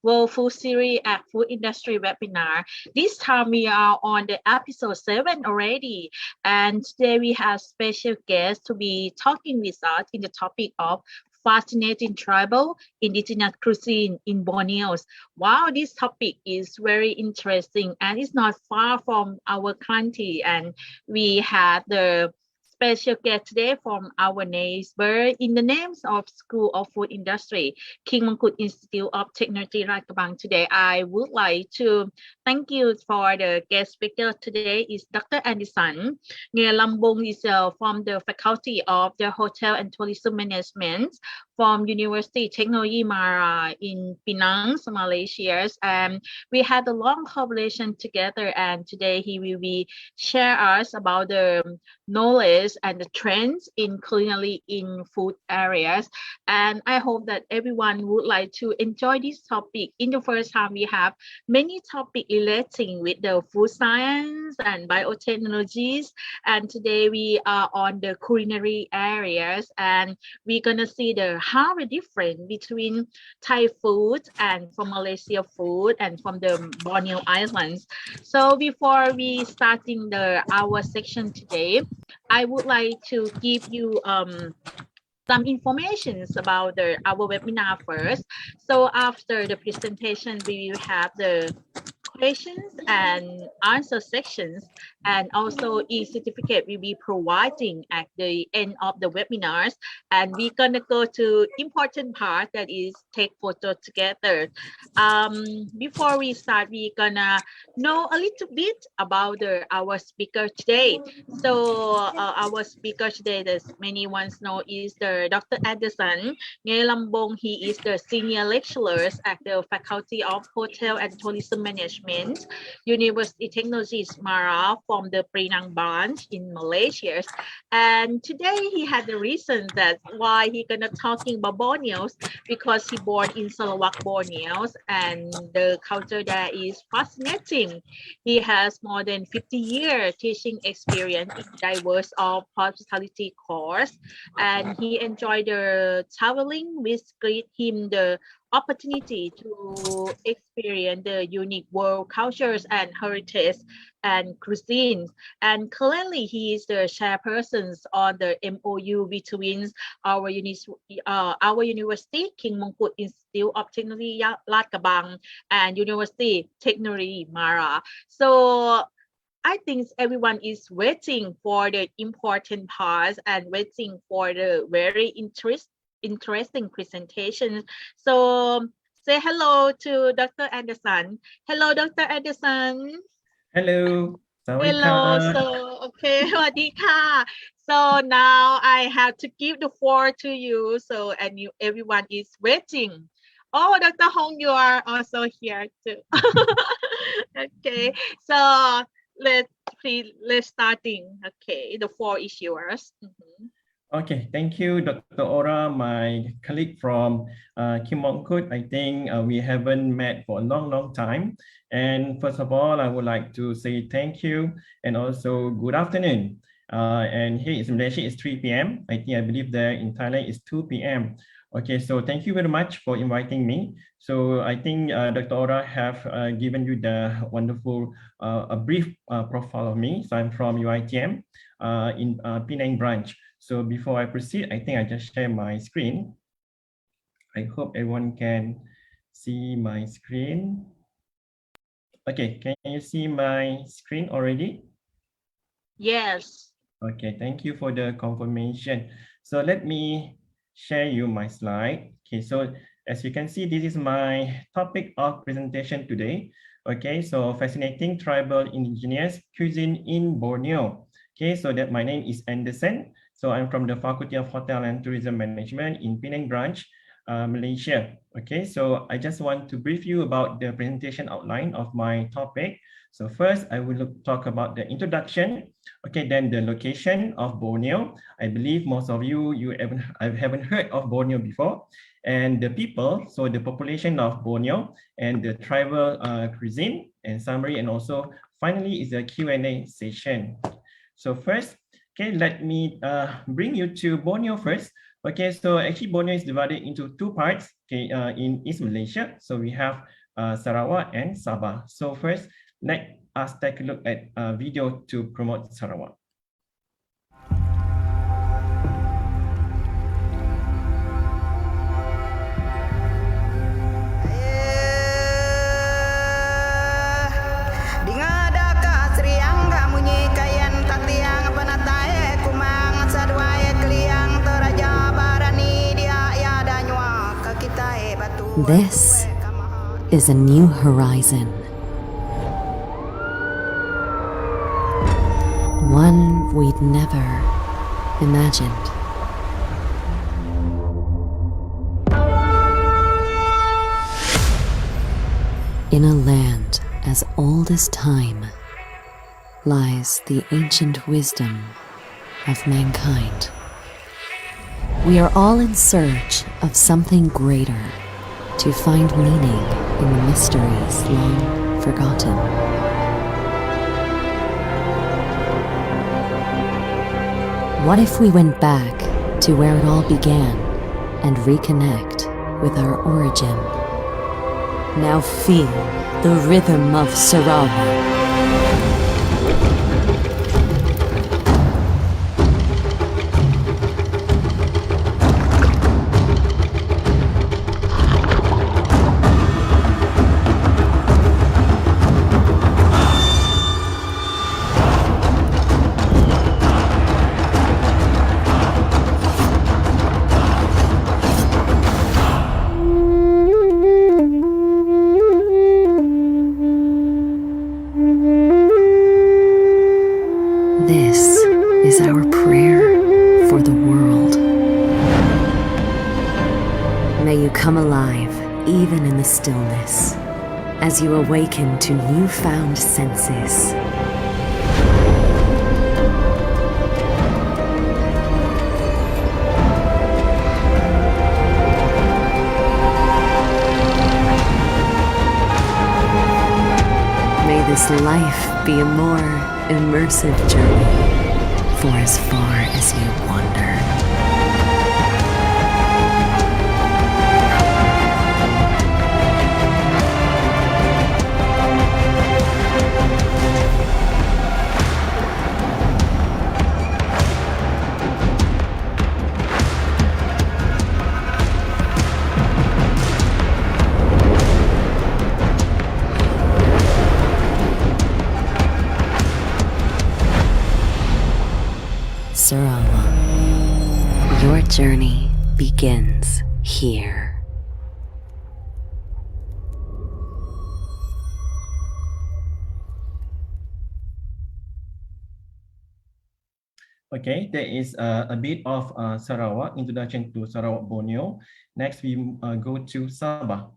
World Food Series at Food Industry webinar. This time we are on the episode 7 already. And today we have special guests to be talking with us in the topic of fascinating tribal indigenous cuisine in Borneo. Wow, this topic is very interesting and it's not far from our country. And we have the special guest today from our neighbor in the names of School of Food Industry, King Mongkut Institute of Technology, Rakabang. Today, I would like to thank you for the guest speaker today is Dr. Anderson. Nghề Lambung is from the Faculty of the Hotel and Tourism Management from University Technology Mara in Penang, Malaysia. And we had a long collaboration together. And today he will be share us about the knowledge and the trends in culinary in food areas. And I hope that everyone would like to enjoy this topic. In the first time, we have many topics relating with the food science and biotechnologies. And today we are on the culinary areas, and we're gonna see how the difference between Thai food and from Malaysia food and from the Borneo Islands. So before we starting our section today, I would like to give you some information about our webinar first. So after the presentation, we will have the questions and answer sections, and also e-certificate will be providing at the end of the webinars. And we're gonna go to important part, that is take photo together. Before we start, we're gonna know a little bit about our speaker today. So our speaker today, as many ones know, is the Dr. Anderson Ngelambong. He is the senior lecturer at the Faculty of Hotel and Tourism Management, University Technologies Mara from the Penang branch in Malaysia. And today he had the reason that why he gonna talking about Borneo, because he born in Sarawak, Borneo, and the culture there is fascinating. He has more than 50 years teaching experience in diverse of hospitality course, and he enjoyed the traveling, which gave him the opportunity to experience the unique world cultures and heritage and cuisines. And currently he is the chairperson on the MOU between our university, King Mongkut Institute of Technology, Lakabang, and University Technology Mara. So I think everyone is waiting for the important parts and waiting for the very interesting presentation. So say hello to Dr. Anderson. Hello, Dr. Anderson. Hello. Hello. So okay, สวัสดีค่ะ So now I have to give the floor to you. So everyone is waiting. Oh, Dr. Hong, you are also here too. Okay, so let's starting. Okay, the floor is yours. Okay, thank you, Dr. Ora, my colleague from Kim Mongkut. I think we haven't met for a long time. And first of all, I would like to say thank you and also good afternoon. And here in Malaysia is 3 p.m. I believe there in Thailand is 2 p.m. Okay, so thank you very much for inviting me. So I think Dr. Ora have given you the wonderful, a brief profile of me. So I'm from UITM in Penang branch. So before I proceed, I think I just share my screen. I hope everyone can see my screen. Okay, can you see my screen already? Yes. Okay, thank you for the confirmation. So let me share you my slide. Okay, so as you can see, this is my topic of presentation today. Okay, so fascinating tribal indigenous cuisine in Borneo. Okay, so that my name is Anderson. So I'm from the Faculty of Hotel and Tourism Management in Penang branch, Malaysia. Okay, so I just want to brief you about the presentation outline of my topic. So first, I will talk about the introduction. Okay, then the location of Borneo. I believe most of you haven't heard of Borneo before. And the people, so the population of Borneo and the tribal cuisine and summary, and also finally is a Q&A session. So first, okay, let me bring you to Borneo first. Okay, so actually Borneo is divided into two parts. Okay, in East Malaysia, so we have Sarawak and Sabah. So first, let us take a look at a video to promote Sarawak. This is a new horizon. One we'd never imagined. In a land as old as time lies the ancient wisdom of mankind. We are all in search of something greater, to find meaning in the mysteries long forgotten. What if we went back to where it all began and reconnect with our origin? Now feel the rhythm of Sarawak. This is our prayer for the world. May you come alive even in the stillness, as you awaken to newfound senses. May this life be a more immersive journey for as far as you wander. Sarawak, your journey begins here. Okay, there is a bit of Sarawak, introduction to Sarawak Borneo. Next, we go to Sabah.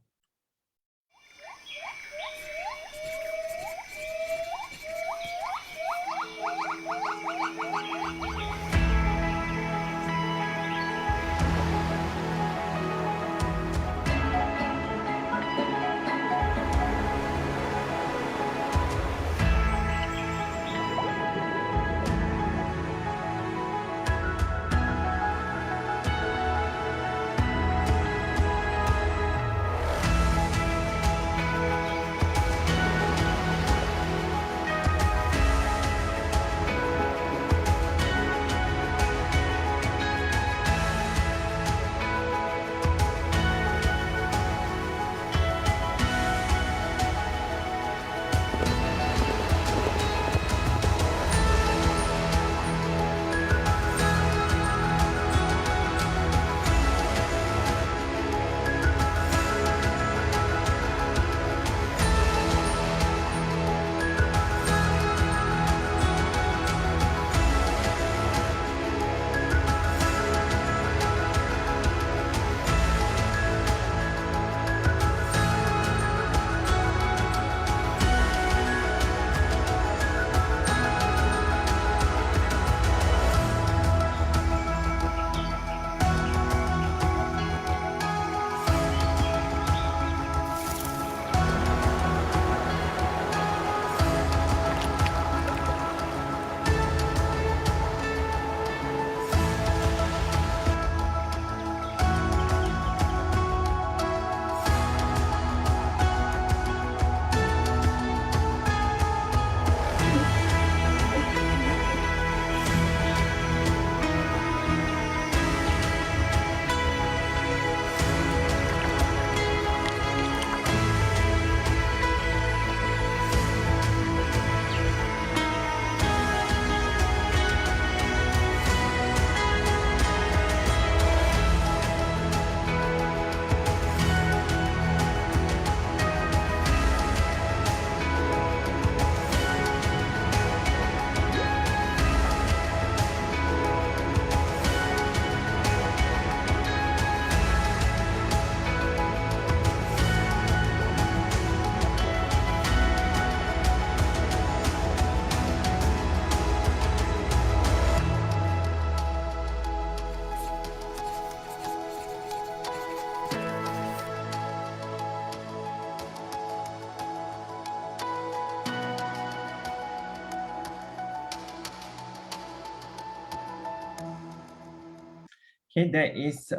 Okay, there is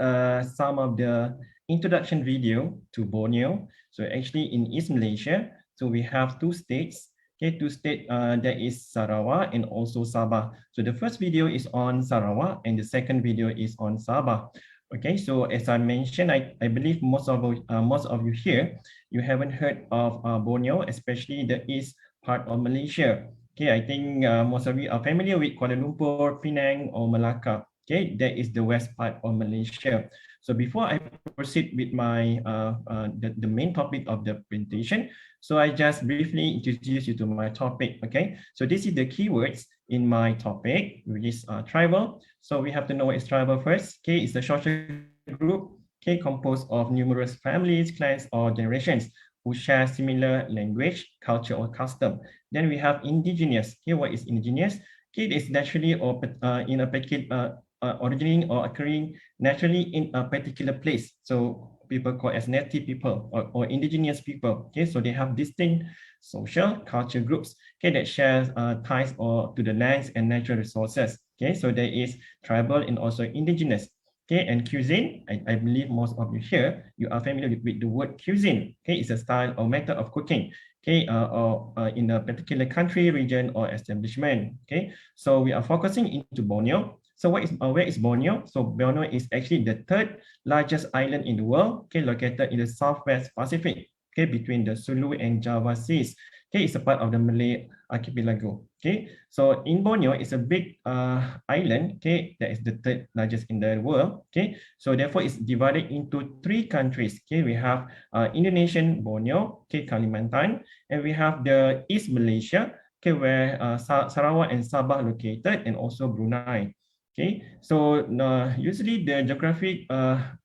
some of the introduction video to Borneo. So actually in East Malaysia, so we have two states. Okay, two states, there is Sarawak and also Sabah. So the first video is on Sarawak and the second video is on Sabah. Okay, so as I mentioned, I believe most of you here, you haven't heard of Borneo, especially the east part of Malaysia. Okay, I think most of you are familiar with Kuala Lumpur, Penang, or Malacca. Okay, that is the west part of Malaysia. So before I proceed with my the main topic of the presentation, so I just briefly introduce you to my topic. Okay, so this is the keywords in my topic, which is tribal. So we have to know what is tribal first. Okay, it's a social group. Okay, composed of numerous families, clans, or generations who share similar language, culture, or custom. Then we have indigenous. Okay, what is indigenous? Okay, it is naturally or in a particular originating or occurring naturally in a particular place. So people call as native people or indigenous people. Okay, so they have distinct social culture groups. Okay, that share ties or to the lands and natural resources. Okay, so there is tribal and also indigenous. Okay, and cuisine, I believe most of you here, you are familiar with the word cuisine. Okay, it's a style or method of cooking. Okay, or in a particular country, region, or establishment. Okay, so we are focusing into Borneo. So where is Borneo? So Borneo is actually the third largest island in the world, okay, located in the Southwest Pacific, okay, between the Sulu and Java Seas. Okay, it's a part of the Malay archipelago. Okay, so in Borneo, it's a big island, okay, that is the third largest in the world. Okay, so therefore it's divided into three countries. Okay, we have Indonesian Borneo, okay, Kalimantan, and we have the East Malaysia, okay, where Sarawak and Sabah located, and also Brunei. Okay, so usually the geographic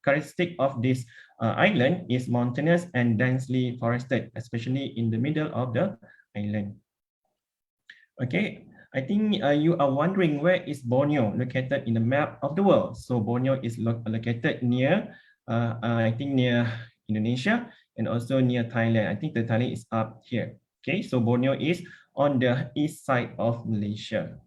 characteristic of this island is mountainous and densely forested, especially in the middle of the island. Okay, I think you are wondering where is Borneo located in the map of the world. So Borneo is located near, I think near Indonesia and also near Thailand. I think the Thailand is up here. Okay, so Borneo is on the east side of Malaysia.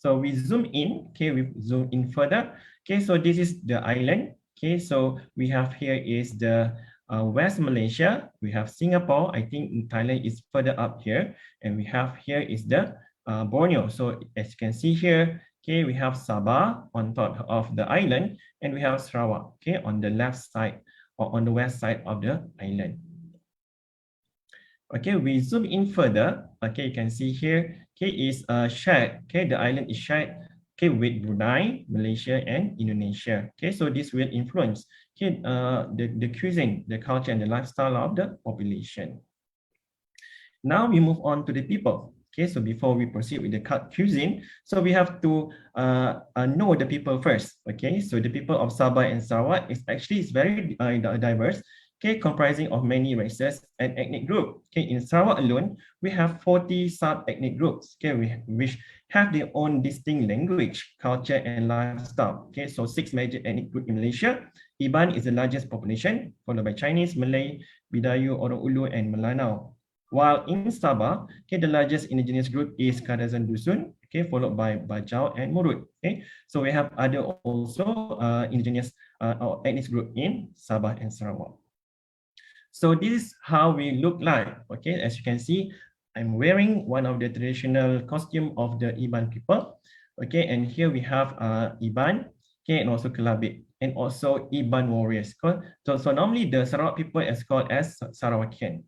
So we zoom in, okay, we zoom in further. Okay, so this is the island. Okay, so we have here is the West Malaysia. We have Singapore. I think Thailand is further up here. And we have here is the Borneo. So as you can see here, okay, we have Sabah on top of the island. And we have Sarawak, okay, on the left side or on the west side of the island. Okay, we zoom in further. Okay, you can see here, okay, is shared. Okay, the island is shared, okay, with Brunei, Malaysia, and Indonesia. Okay, so this will influence, okay, the cuisine, the culture, and the lifestyle of the population. Now we move on to the people. Okay, so before we proceed with the cuisine, so we have to know the people first. Okay, so the people of Sabah and Sarawak is actually very diverse. Okay, comprising of many races and ethnic groups. Okay, in Sarawak alone, we have 40 sub-ethnic groups, okay, which have their own distinct language, culture, and lifestyle. Okay, so 6 major ethnic groups in Malaysia. Iban is the largest population, followed by Chinese, Malay, Bidayu, Orang Ulu, and Melanau. While in Sabah, okay, the largest indigenous group is Kadazan Dusun, okay, followed by Bajau and Murut. Okay, so we have other also indigenous or ethnic group in Sabah and Sarawak. So this is how we look like. Okay, as you can see, I'm wearing one of the traditional costume of the Iban people. Okay, and here we have Iban, okay, and also Kelabit, and also Iban warriors. So normally the Sarawak people is called as Sarawakian.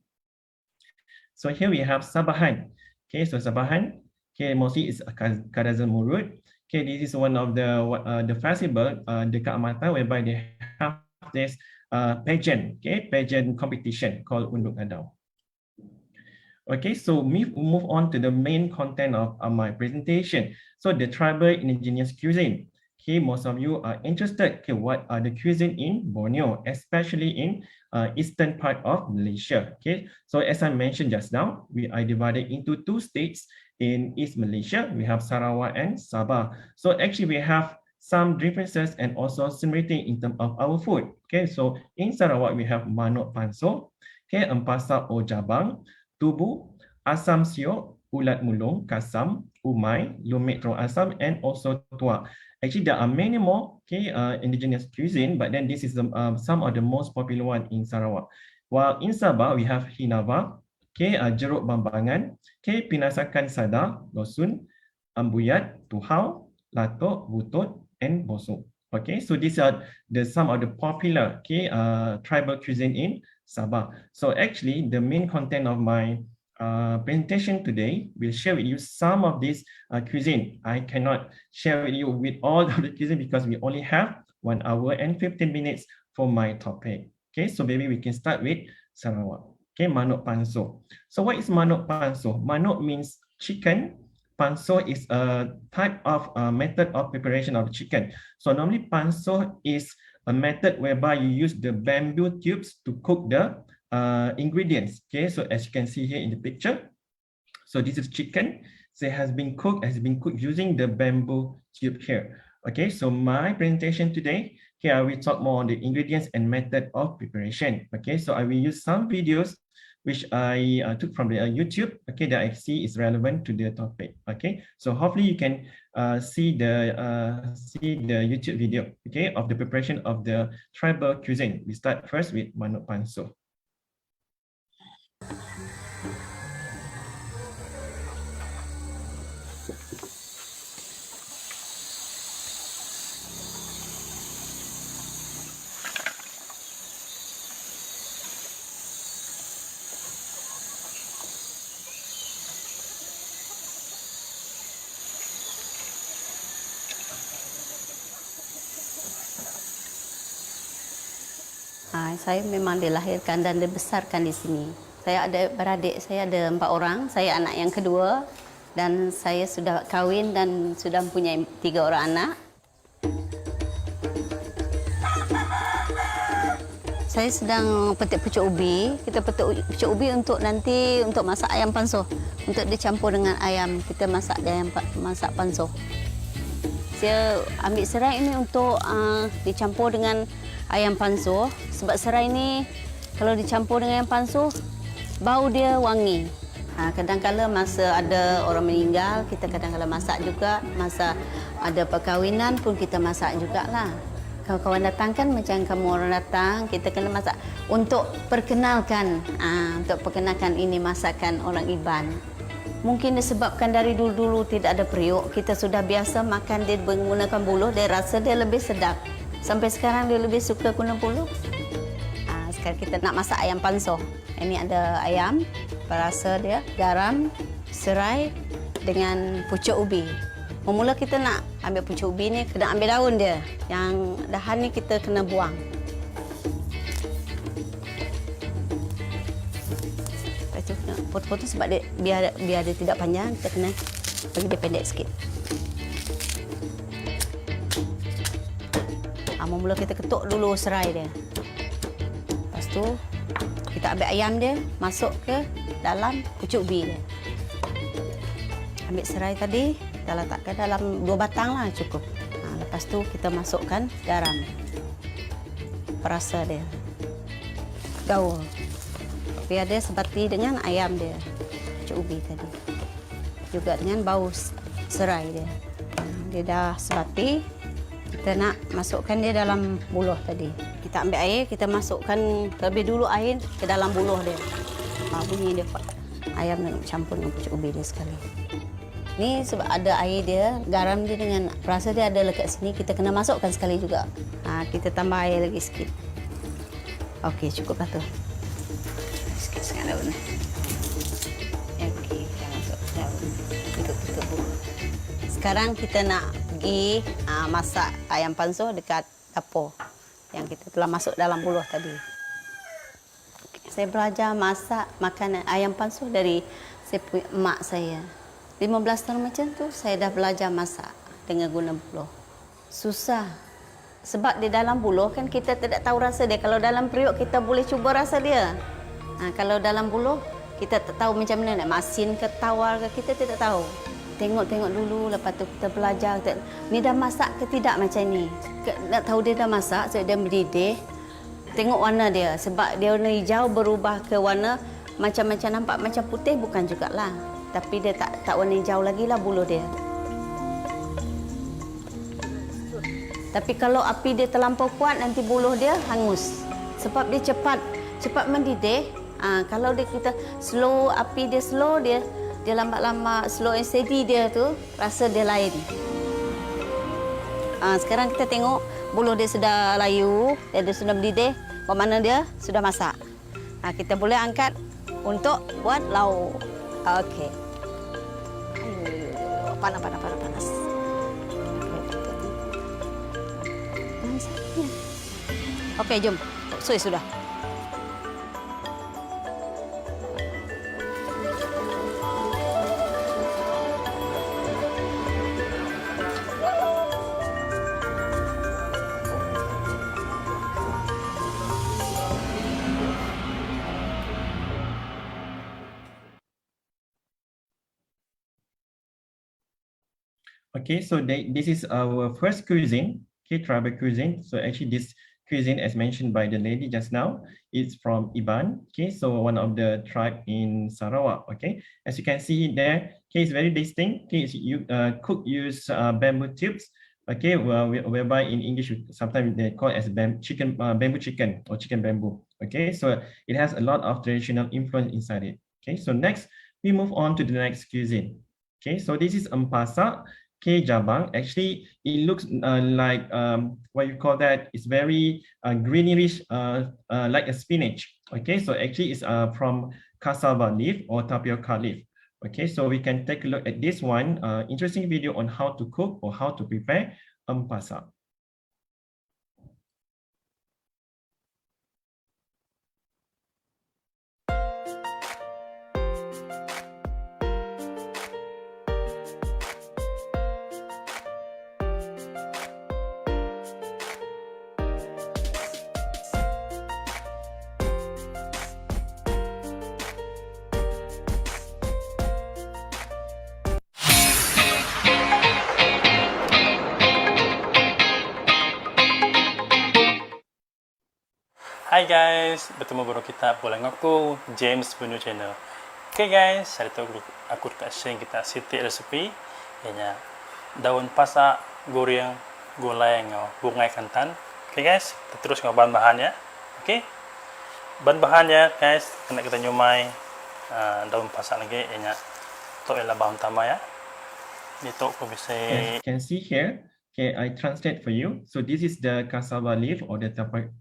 So here we have Sabahan. Okay, so Sabahan, okay, mostly is Kadazan Murut. Okay, this is one of the festival dekat Amata whereby they have this pageant, okay, pageant competition called Unduk Adau. Okay, so move on to the main content of my presentation. So the tribal indigenous cuisine. Okay, most of you are interested, okay, what are the cuisine in Borneo, especially in eastern part of Malaysia. Okay, so as I mentioned just now, we are divided into two states in East Malaysia. We have Sarawak and Sabah. So actually we have some differences and also similarity in terms of our food. Okay, so in Sarawak, we have manok panso, okay, empasa o jabang, tubu, asam siok, ulat mulung, kasam, umai, lumit terong asam, and also tuak. Actually, there are many more indigenous cuisine, but then this is some of the most popular one in Sarawak. While in Sabah, we have hinava, jeruk bambangan, pinasakan sadar, losun, ambuyat, tuhau, latok, butut, and bosok. Okay, so these are some of the popular tribal cuisine in Sabah. So actually, the main content of my presentation today will share with you some of this cuisine. I cannot share with you with all of the cuisine because we only have 1 hour and 15 minutes for my topic. Okay, so maybe we can start with Sarawak. Okay, manuk panso. So what is manuk panso? Manuk means chicken. Panso is a type of method of preparation of chicken. So normally panso is a method whereby you use the bamboo tubes to cook the ingredients. Okay, so as you can see here in the picture, so this is chicken. So it has been cooked using the bamboo tube here. Okay, so my presentation today, here I will talk more on the ingredients and method of preparation. Okay, so I will use some videos which I took from the YouTube, okay, that I see is relevant to the topic. Okay, so hopefully you can see the YouTube video, okay, of the preparation of the tribal cuisine. We start first with manuk panso. Saya memang dilahirkan dan dibesarkan di sini. Saya ada beradik, saya ada 4 orang. Saya anak yang kedua dan saya sudah kahwin dan sudah mempunyai 3 orang anak. Saya sedang petik pucuk ubi. Kita petik pucuk ubi untuk nanti untuk masak ayam panso. Untuk dicampur dengan ayam, kita masak masak panso. Saya ambil serai ini untuk dicampur dengan ayam panso. Sebab serai ini kalau dicampur dengan ayam panso, bau dia wangi. Kadang-kadang masa ada orang meninggal, kita kadang-kadang masak juga. Masa ada perkahwinan pun kita masak jugalah. Kawan-kawan datang kan macam kamu orang datang, kita kena masak untuk perkenalkan. Untuk perkenalkan ini masakan orang Iban. Mungkin disebabkan dari dulu-dulu tidak ada periuk, kita sudah biasa makan dia menggunakan buluh, dia rasa dia lebih sedap. Sampai sekarang dia lebih suka guna buluh. Sekarang kita nak masak ayam panso. Ini ada ayam, perasa dia, garam, serai dengan pucuk ubi. Mula kita nak ambil pucuk ubi ni, kena ambil daun dia. Yang dahan ni kita kena buang. Lepas tu kena potong-potong sebab dia biar dia tidak panjang, kita kena bagi dia pendek sikit. Mula kita ketuk dulu serai dia. Lepas tu kita ambil ayam dia, masuk ke dalam pucuk ubi dia. Ambil serai tadi, kita letakkan dalam 2 batang lah cukup. Lepas tu kita masukkan garam. Perasa dia. Gaul. Biar dia sebati dengan ayam dia. Pucuk ubi tadi. Juga dengan bau serai dia. Dia dah sebati. Kita nak masukkan dia dalam buluh tadi. Kita ambil air, kita masukkan terlebih dulu air ke dalam buluh dia. Bunyi dia ayam nak campur dengan pucuk ubi dia sekali. Ni sebab ada air dia, garam dia dengan rasa dia ada lekat sini, kita kena masukkan sekali juga. Kita tambah air lagi sikit. Okey, cukuplah tu. Sikit-sikit daun. Okey, kita masuk daun. Tutup buluh. Sekarang kita nak pergi masak ayam panso dekat dapur yang kita telah masuk dalam buluh tadi. Saya belajar masak makanan ayam panso dari emak saya. 15 tahun macam tu saya dah belajar masak dengan guna buluh. Susah. Sebab di dalam buluh kan kita tidak tahu rasa dia. Kalau dalam periuk kita boleh cuba rasa dia. Kalau dalam buluh kita tak tahu macam mana nak masin ke tawar ke, kita tidak tahu. Tengok-tengok dulu, lepas tu kita belajar. Ni dah masak ke tidak macam ni? Nak tahu dia dah masak, sebab dia mendidih. Tengok warna dia. Sebab dia warna hijau berubah ke warna macam-macam nampak macam putih, bukan jugalah. Tapi dia tak warna hijau lagi lah buluh dia. Tapi kalau api dia terlampau kuat, nanti buluh dia hangus. Sebab dia cepat mendidih. Kalau kita slow, api dia slow, dia lambat-lambat, slow and steady dia tu, rasa dia lain. Sekarang kita tengok buluh dia sudah layu, dia sudah mendidih, bermakna dia sudah masak. Kita boleh angkat untuk buat lauk. Okey. Panas. Okey, jom. Sudah. Okay, so this is our first cuisine, okay, tribal cuisine. So actually this cuisine, as mentioned by the lady just now, is from Iban, okay, so one of the tribe in Sarawak, okay. As you can see there, okay, it's very distinct, okay, you use bamboo tubes, okay, whereby in English, sometimes they call it as bamboo chicken or chicken bamboo, okay. So it has a lot of traditional influence inside it, okay. So next, we move on to the next cuisine, okay. So this is Ampasa. Okay, Jabang, actually, it looks like what you call that, it's very greenish, like a spinach. Okay, so actually it's from cassava leaf or tapioca leaf. Okay, so we can take a look at this one, interesting video on how to cook or how to prepare ampasa. Hai guys, bertemu baru kita pulang aku James Borneo channel. Okay guys, hari tu aku nak share kita siti resepi ianya daun pasak goreng gulai ngau bungai kantan. Okay guys, kita terus ngau bahan-bahannya. Okay, bahan-bahannya guys kena kita nyumai daun pasak lagi ianya tu ialah bahan utama ya. Ni tu aku bisa. As you can see here, okay, I translate for you. So this is the cassava leaf or the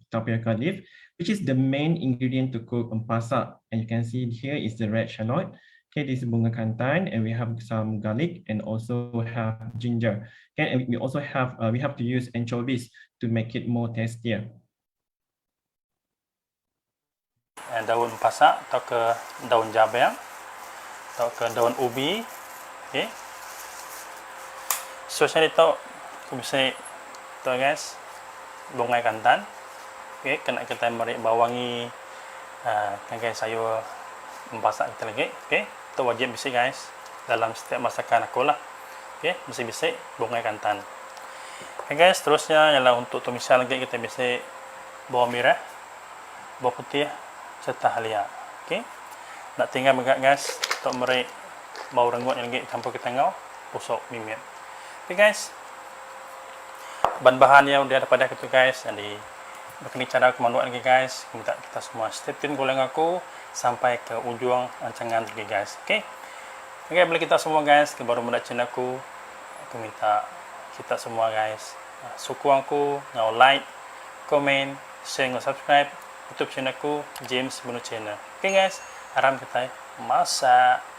tapioca leaf, which is the main ingredient to cook ampasa. And you can see here is the red shallot. Okay, this is bunga kantan, and we have some garlic and also have ginger. Okay, and we also have we have to use anchovies to make it more tastier. Daun pasak atau ke daun jabang atau ke daun ubi. Okay, so saya tahu aku bisa tu guys bungai kantan. Okay, kena kita beri bawangi tangkai sayur masak kita lagi. Okay, itu wajib bisa guys dalam setiap masakan aku lah. Okay, mesti bisa bungai kantan. Okay guys, terusnya ialah untuk tumisan lagi kita bisa bawang merah, bawang putih serta halia. Okay, nak tinggal megak guys untuk beri bau renggut yang lagi campur kita ngau pusok mimit. Okay guys, bahan-bahan yang udah ada pada kita guys, jadi begini cara aku membuat lagi guys. Minta kita semua stay tune goleng aku sampai ke ujung rancangan lagi guys. Okay, boleh kita semua guys ke baru mula channel aku minta kita semua guys sokong aku ngau like, komen, share, ngau subscribe YouTube channel aku James Borneo channel. Okay guys, haram kita masak.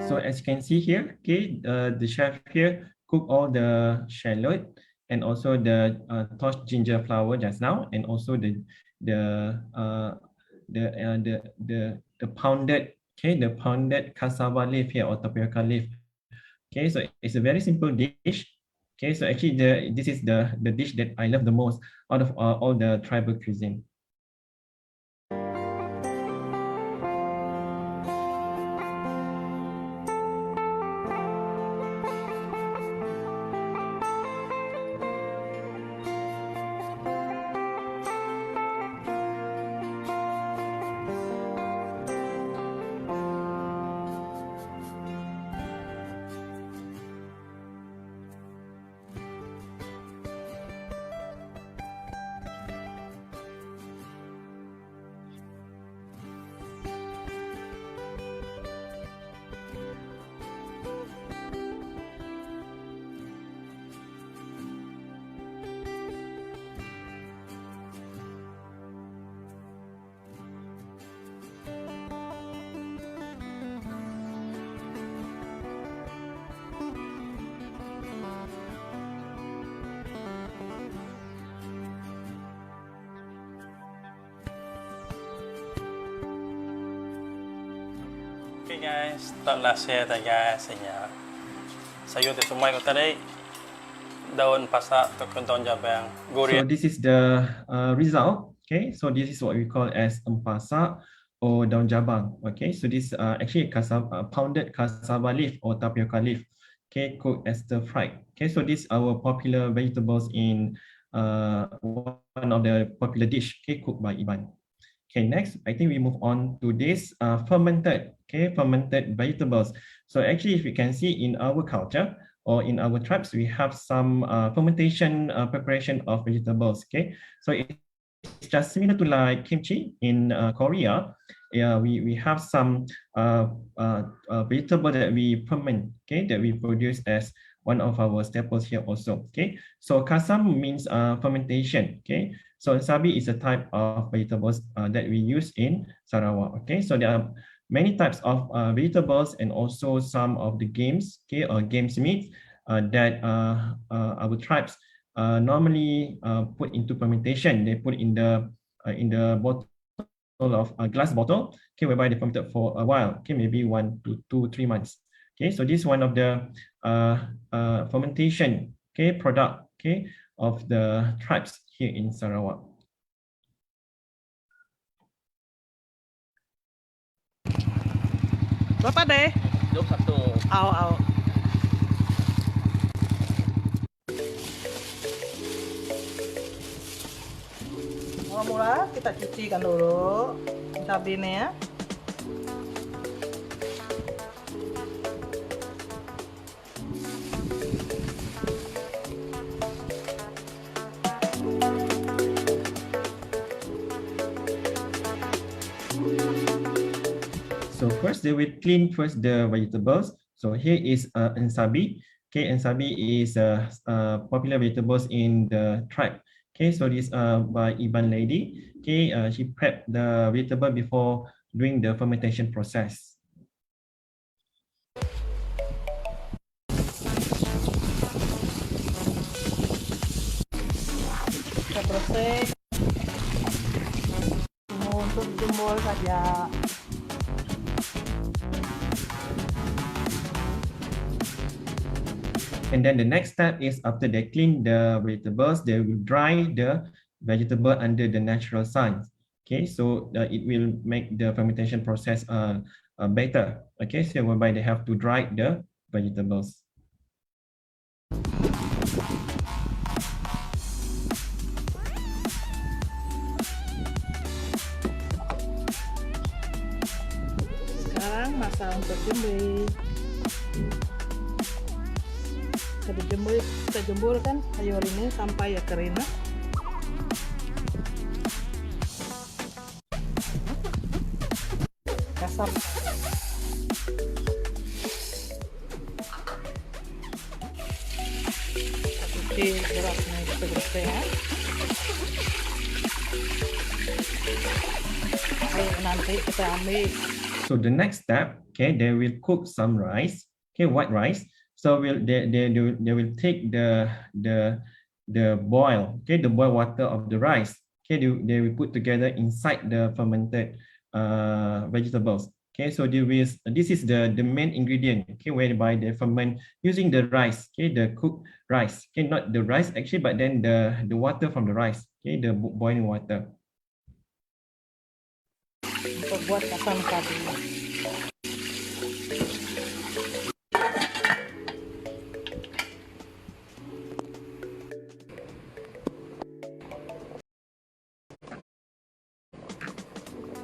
So as you can see here, okay, the chef here cook all the shallot and also the torched ginger flower just now, and also the pounded, okay, the pounded cassava leaf here or tapioca leaf. Okay, so it's a very simple dish. Okay, so actually this is the dish that I love the most out of all the tribal cuisine. Okay guys, taklah share ta guys nya. Sayur tu semua ko tadi daun pasak atau daun jabang. So this is the result. Okay, so this is what we call as empasak or daun jabang. Okay, so this actually pounded cassava leaf or tapioca leaf. Okay, cooked as stir fried. Okay, so this our popular vegetables in one of the popular dish. Okay, cooked by Iban. Okay, next, I think we move on to this fermented, okay, fermented vegetables. So actually, if you can see in our culture or in our tribes, we have some fermentation preparation of vegetables, okay. So it's just similar to like kimchi in Korea. Yeah, we have some vegetable that we ferment, okay, that we produce as one of our staples here also, okay. So kasam means fermentation, okay. So sabi is a type of vegetables that we use in Sarawak. Okay, so there are many types of vegetables and also some of the games, okay, or games meat that our tribes normally put into fermentation. They put in the bottle of a glass bottle, okay, whereby they fermented for a while, okay, maybe 1 to 2, 3 months. Okay, so this is one of the fermentation, okay, product, okay, of the tribes here in Sarawak. Berapa deh? 21. Au. Mula-mula kita cucikan dulu cabenya ya. So first they will clean first the vegetables. So here is ensabi. Okay, ensabi is popular vegetables in the tribe. Okay, so this by Iban lady. Okay, she prepped the vegetable before doing the fermentation process. Kita proses untuk jemur saja. And then the next step is after they clean the vegetables, they will dry the vegetable under the natural sun. Okay, so it will make the fermentation process better. Okay, so whereby they have to dry the vegetables. Sekarang masa untuk jemur. Kita jemur kan sayur ini sampai ya kering. Kasar. Cuci berasnya kita bersih ya. Ayo nanti kita ambil. So the next step, okay, they will cook some rice, okay, white rice. So they will take the boil, okay, the boiled water of the rice, okay, they will put together inside the fermented vegetables. Okay, so this is the main ingredient, okay, whereby they ferment using the rice, okay, the cooked rice, okay, not the rice actually, but then the water from the rice, okay, the boiling water. Untuk buat asam tadi.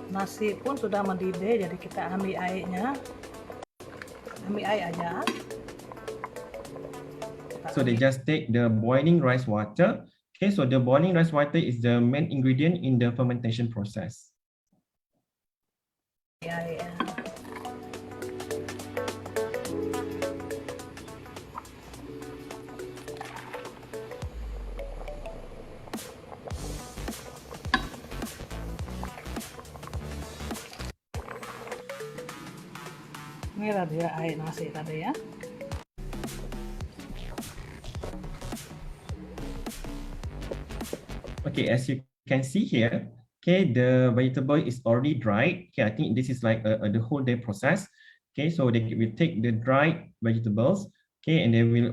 Nasi pun sudah mendidih, jadi kita ambil airnya. Ambil air aja. So they just take the boiling rice water. Okay, so the boiling rice water is the main ingredient in the fermentation process. Air. Inilah dia air nasi tadi ya. Okay, as you can see here, okay, the vegetable is already dried. Okay, I think this is like the whole day process. Okay, so they will take the dried vegetables, okay, and they will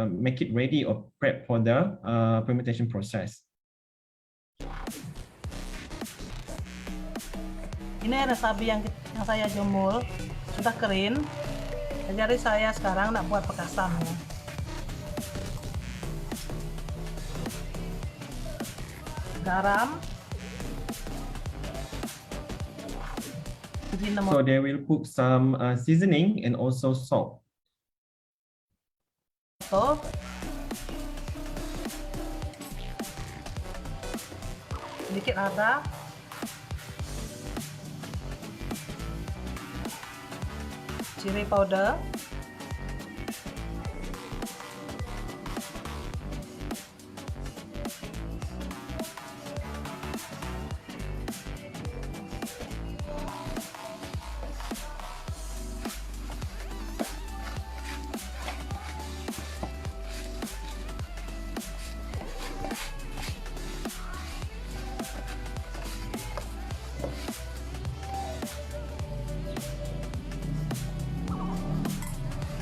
make it ready or prep for the fermentation process. Ini ada sapi yang saya jemur, sudah kering. Jadi saya sekarang nak buat pekasannya. Garam. So they will put some seasoning and also salt. So, sedikit lada. Chili powder.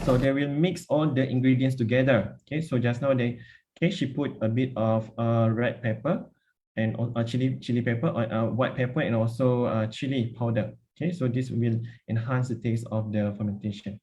So they will mix all the ingredients together. Okay, so just now she put a bit of red pepper and chili pepper, white pepper, and also chili powder. Okay, so this will enhance the taste of the fermentation.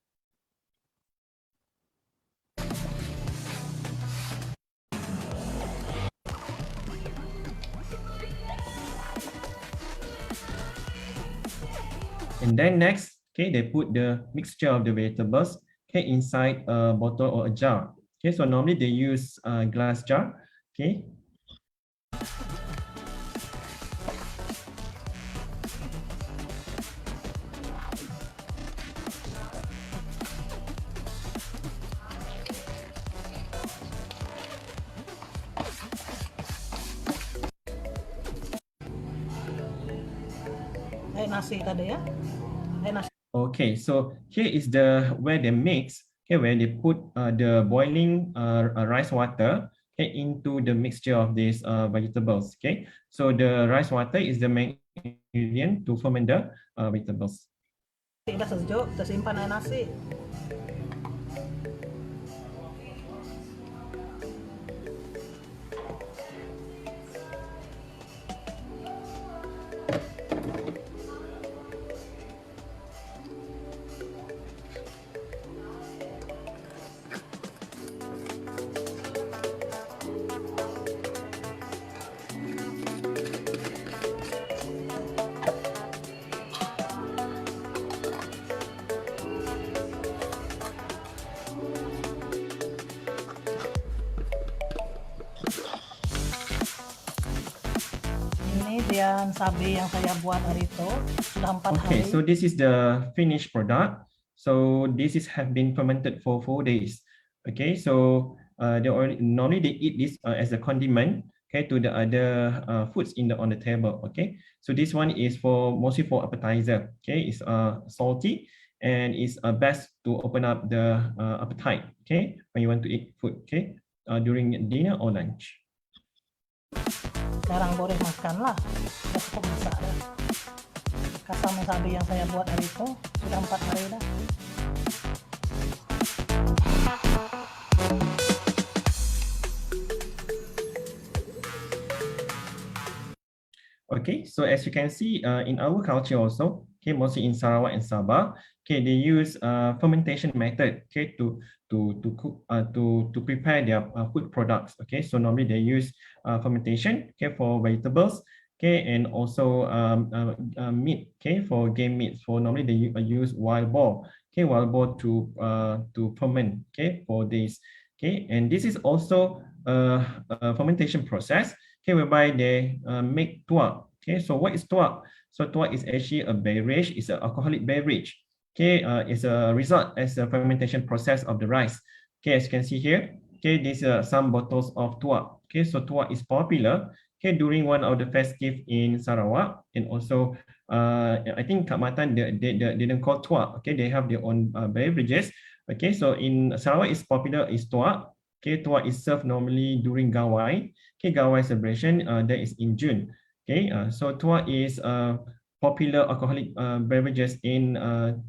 And then next, okay, they put the mixture of the vegetables, okay, inside a bottle or a jar. Okay, so normally they use a glass jar. Okay. Air nasi tadi ya. Air nasi. Okay, so here is the where they mix, okay, where they put the boiling rice water, okay, into the mixture of these vegetables. Okay, so the rice water is the main ingredient to ferment the vegetables. Sudah sejuk, kita simpan air nasi. Ini dia sabi yang saya buat hari itu, sudah 4 hari. Okay, so this is the finished product. So this is have been fermented for 4 days. Okay, so normally they eat this as a condiment, okay, to the other foods on the table. Okay, so this one is mostly for appetizer. Okay, it's salty and it's best to open up the appetite, okay, when you want to eat food, okay, during dinner or lunch. Jarang boleh makan lah, sudah cukup masak dah. Kasam sabi yang saya buat hari itu sudah 4 hari dah. Okay, so as you can see in our culture also, okay, mostly in Sarawak and Sabah, okay, they use fermentation method, okay, to cook to prepare their food products. Okay, so normally they use fermentation, okay, for vegetables, okay, and also meat, okay, for game meat. For normally they use wild boar, okay, wild boar to ferment, okay, for this, okay, and this is also a fermentation process, okay, whereby they make tuak. Okay, so what is tuak? So tuak is actually a beverage, it's an alcoholic beverage. Okay, it's a result as a fermentation process of the rice. Okay, as you can see here, okay, these are some bottles of tuak. Okay, so tuak is popular, okay, during one of the festive in Sarawak, and also I think Kak Matan they didn't call tuak. Okay, they have their own beverages. Okay, so in Sarawak is popular is tuak. Okay, tuak is served normally during Gawai. Okay, Gawai celebration that is in June. Okay, so tuak is popular alcoholic beverages in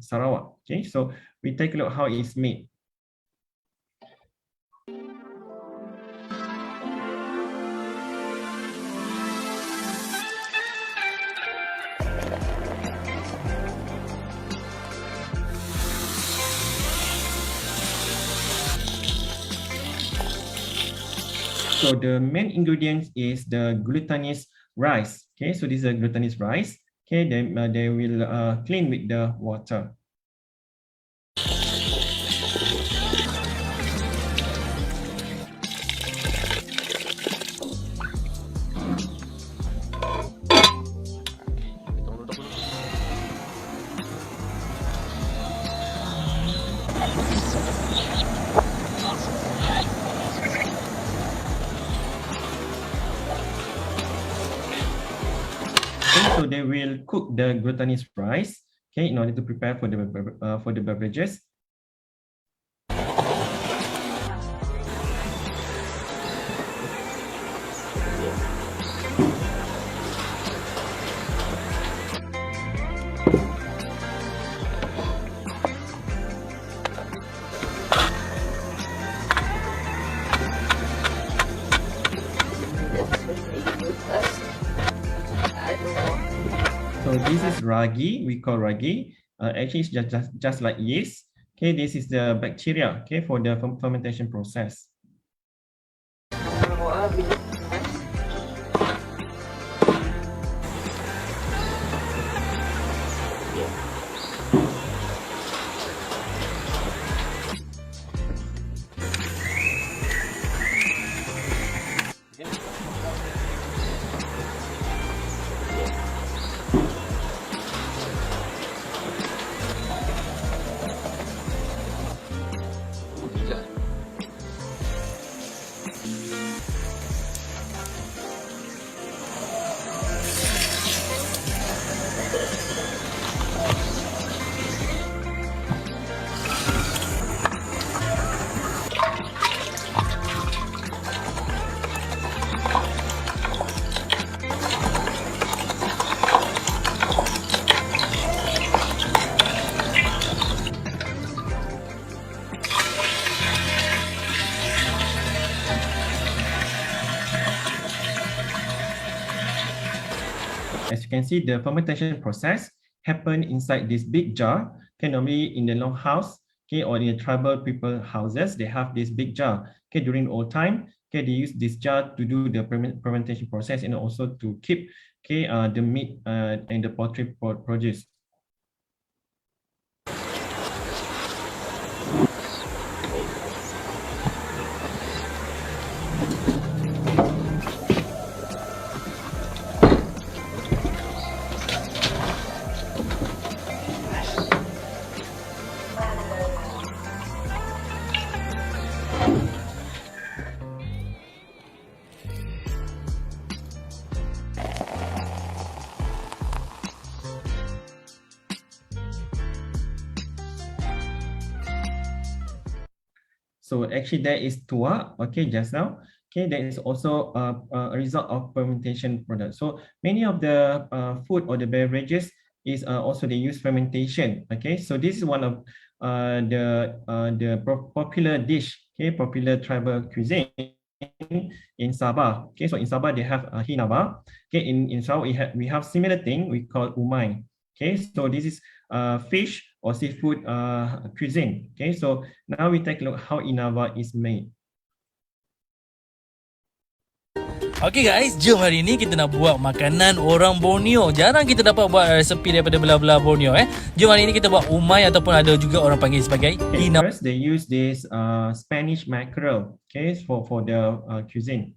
Sarawak. Okay, so we take a look how it's made. So the main ingredients is the glutinous rice. Okay, so this is a glutinous rice. Okay, then they will clean with the water. So they will cook the glutinous rice, okay, in order to prepare for the beverages. So this is ragi, we call ragi. Actually, it's just like yeast. Okay, this is the bacteria, okay, for the fermentation process. As you can see, the fermentation process happen inside this big jar. Okay, normally in the long house, okay, or in the tribal people houses, they have this big jar. Okay, during old time, okay, they use this jar to do the fermentation process and also to keep, okay, the meat and the poultry produce. So actually there is tua, okay, just now. Okay, there is also a result of fermentation product. So many of the food or the beverages is also they use fermentation. Okay, so this is one of the popular dish, okay, popular tribal cuisine in Sabah. Okay, so in Sabah they have hinaba. Okay, in Sarawak we have similar thing we call umai. Okay, so this is fish or seafood cuisine. Okay, so now we take a look how inava is made. Okay guys, jom hari ni kita nak buat makanan orang Borneo. Jarang kita dapat buat resepi daripada belah-belah Borneo Jom hari ni kita buat umai ataupun ada juga orang panggil sebagai hinaba. First they use this Spanish mackerel, okay, for the cuisine.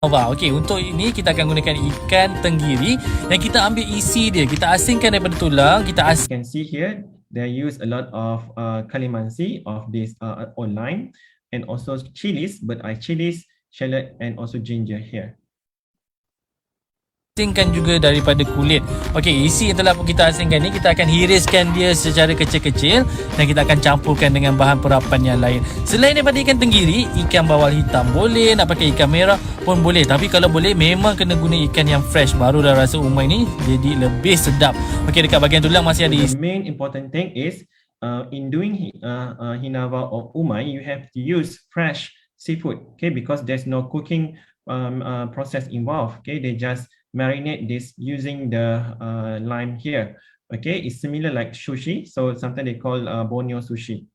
Okay, untuk ini kita akan gunakan ikan tenggiri yang kita ambil isi dia, kita asingkan daripada tulang, You can see here they use a lot of calamansi of this lime and also chilies, but chilies, shallot and also ginger here. asingkan juga daripada kulit. Okey, isi yang telah kita asingkan ni kita akan hiriskan dia secara kecil-kecil dan kita akan campurkan dengan bahan perapan yang lain. Selain daripada ikan tenggiri, ikan bawal hitam boleh, nak pakai ikan merah pun boleh. Tapi kalau boleh memang kena guna ikan yang fresh, barulah rasa umai ni jadi lebih sedap. Okey, dekat bahagian tulang masih ada isi. The main important thing is in doing hinava or umai, you have to use fresh seafood, okay, because there's no cooking process involved. Okay, they just marinate this using the lime here. Okay, it's similar like sushi, so sometimes they call Borneo sushi.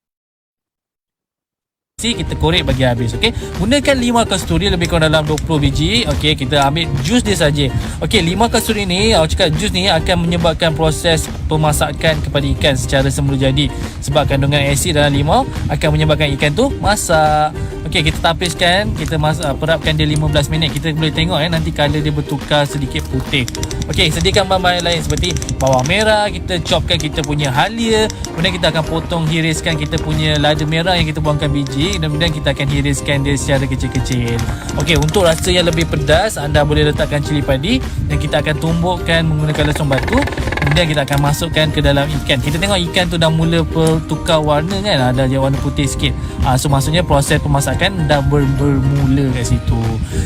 Kita korek bagi habis. Okey, gunakan 5 kasturi lebih kurang dalam 20 biji. Okey, kita ambil jus dia saja. Okey, 5 kasturi ni, aku cakap jus ni akan menyebabkan proses pemasakan kepada ikan secara semula jadi. Sebab kandungan asid dalam limau akan menyebabkan ikan tu masak. Okey, kita tapiskan, kita perapkan dia 15 minit. Kita boleh tengok nanti color dia bertukar sedikit putih. Okey, sediakan bahan-bahan lain seperti bawang merah, kita chopkan kita punya halia. Kemudian kita akan potong hiriskan kita punya lada merah yang kita buangkan biji. Kemudian kita akan hiriskan dia secara kecil-kecil. Okey, untuk rasa yang lebih pedas, anda boleh letakkan cili padi dan kita akan tumbukkan menggunakan lesung batu. Kemudian kita akan masukkan ke dalam ikan. Kita tengok ikan tu dah mula bertukar warna kan, ada je warna putih sikit. So maksudnya proses pemasakan dah bermula kat situ.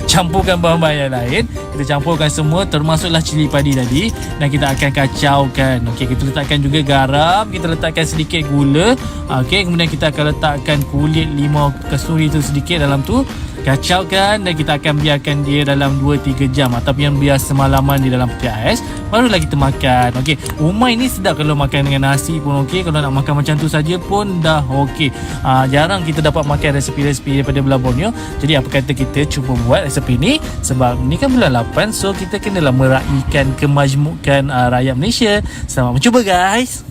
Campurkan bahan-bahan yang lain. Kita campurkan semua termasuklah cili padi tadi dan kita akan kacaukan. Okey, kita letakkan juga garam, kita letakkan sedikit gula. Okey, kemudian kita akan letakkan kulit limau kasturi tu sedikit dalam tu. Kacaukan dan kita akan biarkan dia dalam 2-3 jam ataupun biar semalaman di dalam peti ais, barulah kita makan. Okey, umai ni sedap kalau makan dengan nasi pun okey, kalau nak makan macam tu saja pun dah okey. Jarang kita dapat makan resepi-resepi daripada belah Borneo. Jadi apa kata kita cuba buat resepi ni, sebab ni kan bulan 8, so kita kenalah meraihkan kemajmukan rakyat Malaysia. Selamat mencuba guys.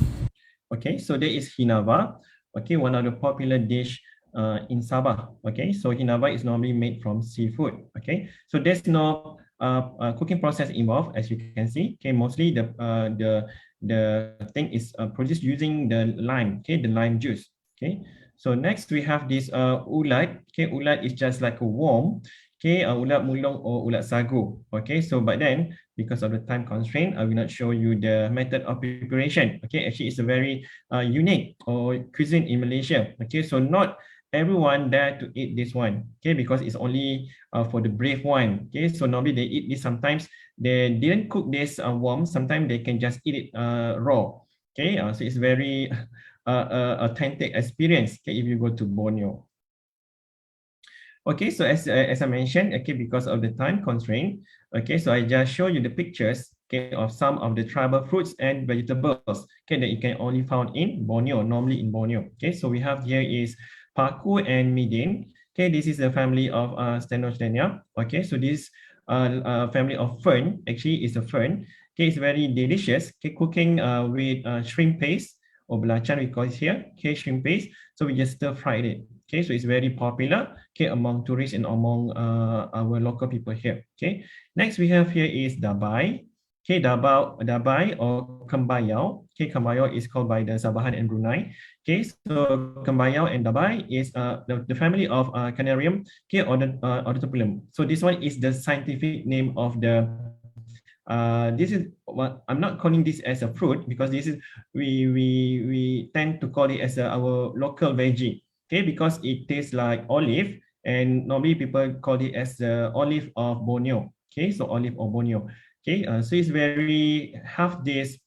Okay, so there is hinava. Okay, one of the popular dish in Sabah. Okay, so hinava is normally made from seafood. Okay, so there's no cooking process involved, as you can see. Okay, mostly the thing is produced using the lime. Okay, the lime juice. Okay, so next we have this ulat. Okay, ulat is just like a worm. Okay, ulat mulung or ulat sagu. Okay, so but then because of the time constraint, I will not show you the method of preparation. Okay, actually it's a very unique or cuisine in Malaysia. Okay, so not everyone dare to eat this one. Okay, because it's only for the brave one. Okay, so normally they eat this. Sometimes they didn't cook this worm. Sometimes they can just eat it raw. Okay, so it's very authentic experience. Okay, if you go to Borneo. Okay, so as I mentioned, okay, because of the time constraint, okay, so I just show you the pictures, okay, of some of the tribal fruits and vegetables, okay, that you can only found in Borneo, normally in Borneo. Okay, so we have here is paku and midin. Okay, this is the family of Stenostenia. Okay, so this family of fern actually is a fern. Okay, it's very delicious. Okay, cooking with shrimp paste or belacan we call it here. Okay, shrimp paste. So we just stir fried it. Okay, so it's very popular, okay, among tourists and among our local people here. Okay, next we have here is dabai. Okay, dabai or kembayau. Okay, kembayau is called by the Sabahan and Brunei. Okay, so kembayau and dabai is the family of Canarium, okay, or the Ornitopilum. So this one is the scientific name of the this is what I'm not calling this as a fruit, because this is we tend to call it as our local veggie. okay, because it tastes like olive, and normally people call it as the olive of Borneo. Okay, so olive of Borneo. Okay, so it's very have this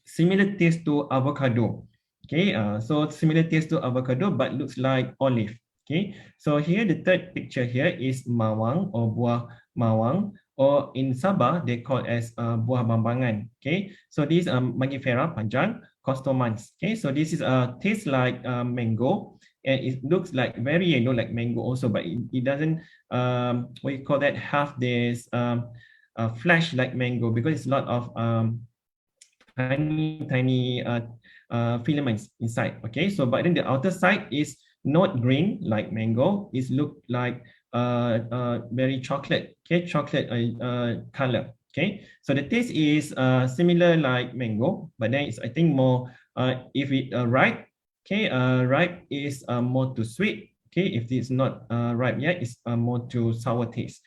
similar taste to avocado. Okay, so similar taste to avocado but looks like olive. Okay, so here the third picture here is mawang or buah mawang, or in Sabah they call as buah bambangan. Okay, so this Mangifera panjang costomans. Okay, so this is tastes like mango, and it looks like very yellow like mango also, but it doesn't what you call that, have this flesh like mango, because it's a lot of tiny filaments inside. Okay, so but then the outer side is not green like mango. It look like very chocolate. Okay, chocolate color. Okay, so the taste is similar like mango, but then it's, I think, more if it ripe. Okay, ripe is more to sweet. Okay, if it's not ripe yet, it's more to sour taste.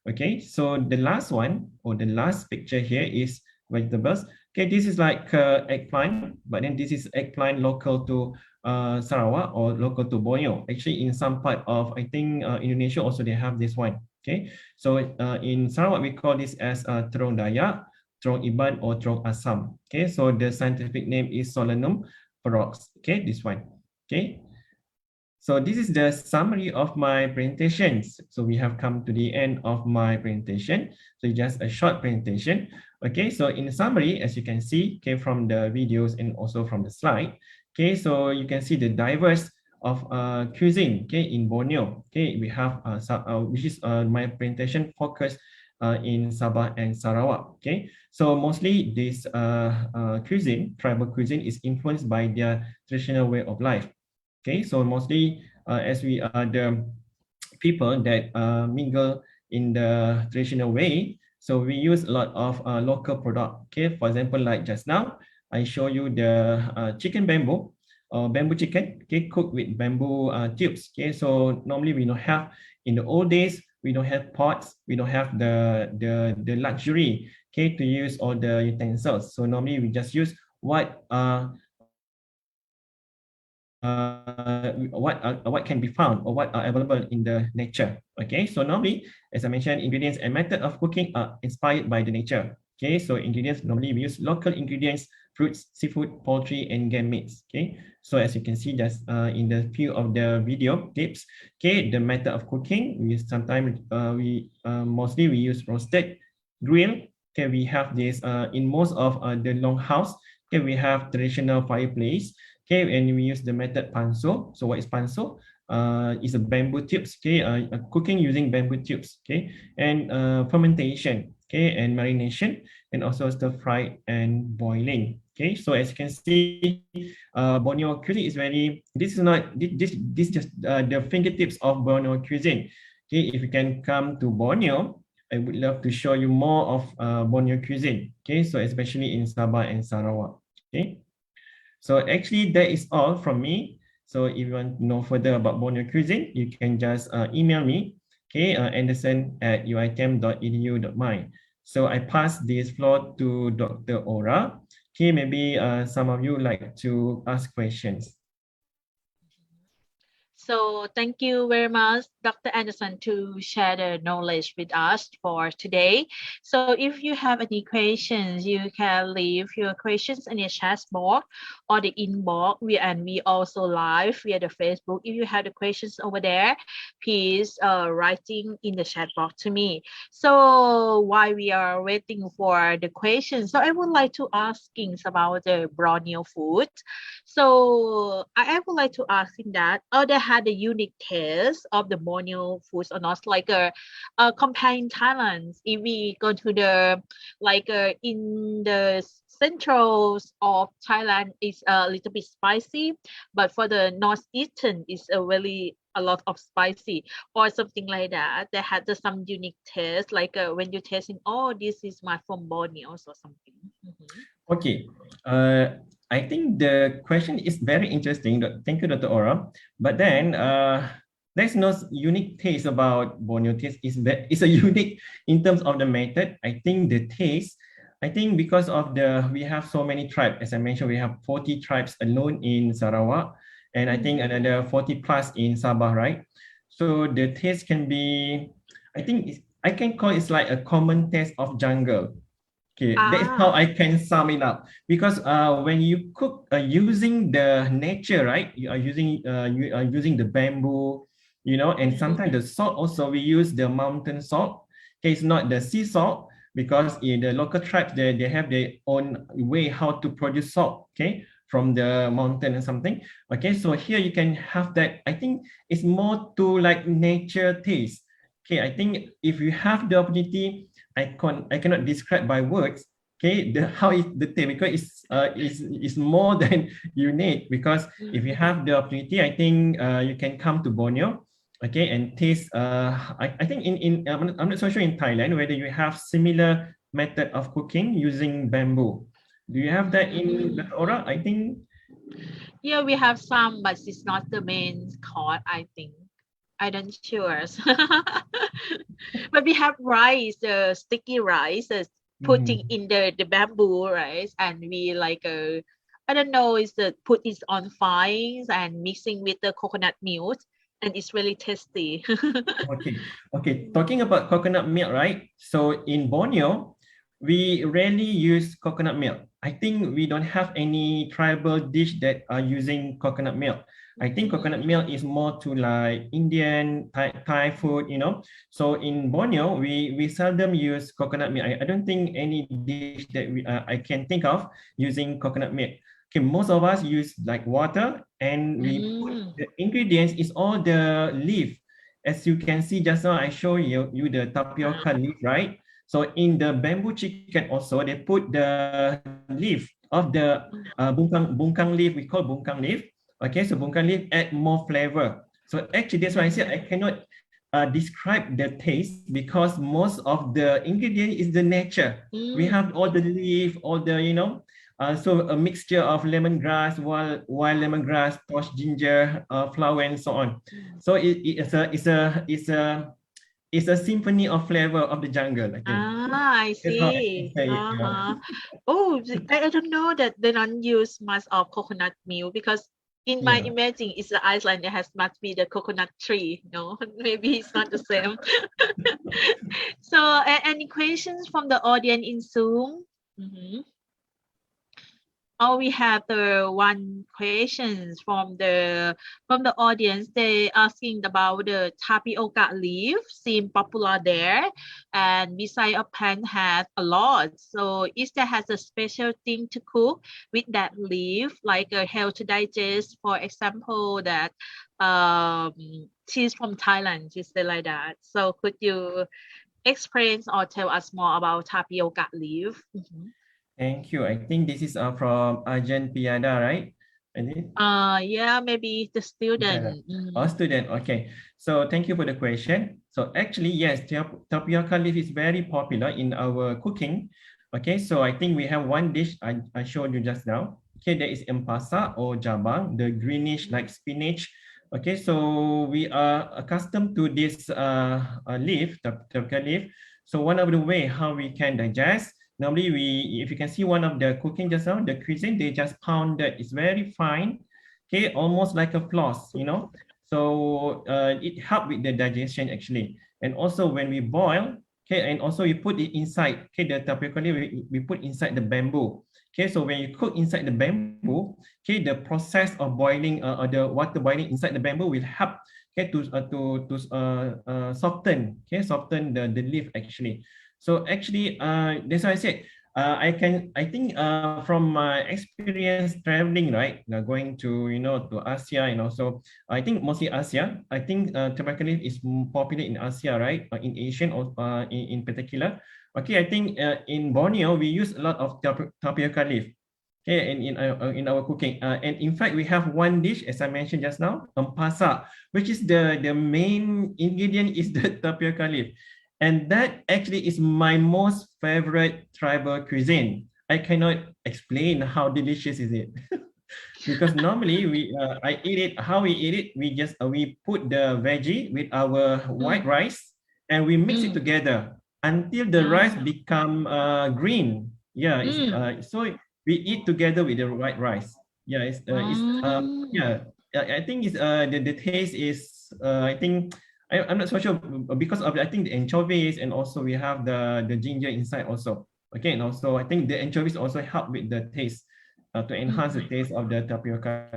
Okay, so the last one, or the last picture here, is vegetables. Okay, this is like eggplant, but then this is eggplant local to Sarawak or local to Borneo. Actually, in some part of, I think, Indonesia also they have this one. Okay, so in Sarawak we call this as terong Dayak, terong Iban, or terong Asam. Okay, so the scientific name is Solanum ferox. Okay, this one. Okay. So this is the summary of my presentations. So we have come to the end of my presentation. So just a short presentation. Okay, so in summary, as you can see, okay, from the videos and also from the slide, okay, so you can see the diverse of cuisine, okay, in Borneo. Okay, we have which is my presentation focus in Sabah and Sarawak. Okay, so mostly this cuisine, tribal cuisine, is influenced by their traditional way of life. Okay, so mostly as we are the people that mingle in the traditional way, so we use a lot of local product. Okay, for example, like just now, I show you the chicken bamboo or bamboo chicken, okay, cooked with bamboo tubes. Okay, so normally we don't have, in the old days, we don't have pots, we don't have the luxury, okay, to use all the utensils. So normally we just use what can be found or what are available in the nature. Okay, so normally, as I mentioned, ingredients and method of cooking are inspired by the nature. Okay, so ingredients, normally we use local ingredients, fruits, seafood, poultry, and game meats. Okay, so as you can see just in the few of the video clips, okay, the method of cooking, we sometimes mostly we use roasted, grill. Okay, we have this in most of the long house. Okay, we have traditional fireplace. Okay, and we use the method panso. So what is panso? Is a bamboo tubes. Okay, cooking using bamboo tubes. Okay, and fermentation. Okay, and marination, and also stir fry and boiling. Okay, so as you can see, Borneo cuisine is very. This is not this just the fingertips of Borneo cuisine. Okay, if you can come to Borneo, I would love to show you more of Borneo cuisine. Okay, so especially in Sabah and Sarawak. Okay. So actually that is all from me. So if you want to know further about Borneo cuisine, you can just email me, okay, anderson@uitm.edu.my. So I pass this floor to Dr. Ora. Okay, maybe some of you like to ask questions. So thank you very much, Dr. Anderson, to share the knowledge with us for today. So if you have any questions, you can leave your questions in the chat box or the inbox. We also live via the Facebook. If you have the questions over there, please writing in the chat box to me. So while we are waiting for the questions, so I would like to ask about the Borneo food. So I would like to ask him that they had the unique taste of the Borneo foods or not, like comparing Thailand. If we go to the in the central of Thailand is a little bit spicy, but for the northeastern is a lot of spicy or something like that. They had some unique taste, like when you're tasting, oh, this is my from Borneo or something. Okay. I think the question is very interesting. Thank you, Dr. Ora. But then there's no unique taste about Borneo taste. It's a unique in terms of the method. I think the taste, I think because of we have so many tribes. As I mentioned, we have 40 tribes alone in Sarawak. and I think another 40 plus in Sabah, right? So the taste can be, I can call it's like a common taste of jungle. Okay, that's how I can sum it up. Because when you cook using the nature, right? You are using the bamboo, and sometimes the salt also we use the mountain salt. Okay, it's not the sea salt because in the local tribes they have their own way how to produce salt. Okay, from the mountain and something. Okay, so here you can have that. I think it's more to like nature taste. Okay, I think if you have the opportunity, I cannot describe by words. Okay, how is the taste, because it's more than unique. Because if you have the opportunity, I think you can come to Borneo, okay, and taste. I think I'm not so sure in Thailand whether you have similar method of cooking using bamboo. Do you have that in the Aura? I think. Yeah, we have some, but it's not the main course, I think. I don't sure. But we have rice, sticky rice, putting in the bamboo rice, and we like I don't know, is the put it on fires and mixing with the coconut milk, and it's really tasty. Okay. Talking about coconut milk, right? So in Borneo, we rarely use coconut milk. I think we don't have any tribal dish that are using coconut milk. I think coconut milk is more to like Indian, Thai food, So in Borneo, we seldom use coconut milk. I don't think any dish that I can think of using coconut milk. Okay, most of us use like water, and we put the ingredients is all the leaf. As you can see just now, I show you the tapioca leaf, right? So in the bamboo chicken also, they put the leaf of the bungkang leaf. We call bungkang leaf. Okay, so bungkang leaf add more flavor. So actually, that's why I said I cannot describe the taste because most of the ingredient is the nature. We have all the leaf, all the so a mixture of lemongrass, wild lemongrass, posh ginger, flower, and so on. So it's a symphony of flavor of the jungle, I think. I see. Oh, I don't know that they don't use much of coconut milk, because in my imagine it's the Iceland, there must be the coconut tree. No, maybe it's not the same. So, any questions from the audience in Zoom? Oh, we have the one questions from the audience. They asking about the tapioca leaf, seem popular there, and beside a pan has a lot. So is there has a special thing to cook with that leaf, like a help to digest, for example, that she's from Thailand, just say like that. So could you explain or tell us more about tapioca leaf? Thank you. I think this is from Arjan Piada, right? Yeah, maybe the student. Student. Okay. So thank you for the question. So actually, yes, tapioca leaf is very popular in our cooking. Okay, so I think we have one dish I showed you just now. Okay, that is empasa or jabang, the greenish like spinach. Okay, so we are accustomed to this leaf, tapioca leaf. So one of the way how we can digest. Normally, if you can see one of the cooking just now, the cuisine, they just pound it. It's very fine, okay, almost like a floss, So it helps with the digestion actually. And also when we boil, okay, and also you put it inside, okay, the tapioca we put inside the bamboo. Okay, so when you cook inside the bamboo, okay, the process of boiling or the water boiling inside the bamboo will help, okay, to soften, okay, soften the leaf actually. So actually, that's why I said, I think from my experience traveling, right, going to, to Asia, so I think mostly Asia, I think tapioca leaf is popular in Asia, right, in Asian or in particular. Okay, I think in Borneo, we use a lot of tapioca leaf. Okay, and in our cooking, and in fact, we have one dish, as I mentioned just now, empasa, which is the main ingredient is the tapioca leaf. And that actually is my most favorite tribal cuisine. I cannot explain how delicious is it. Because normally I eat it, how we eat it, we put the veggie with our white rice and we mix it together until the rice become green. Yeah, so we eat together with the white rice. Yeah, I think it's the taste is I think I'm not so sure because of I think the anchovies and also we have the ginger inside also. Okay, and also I think the anchovies also help with the taste to enhance the taste of the tapioca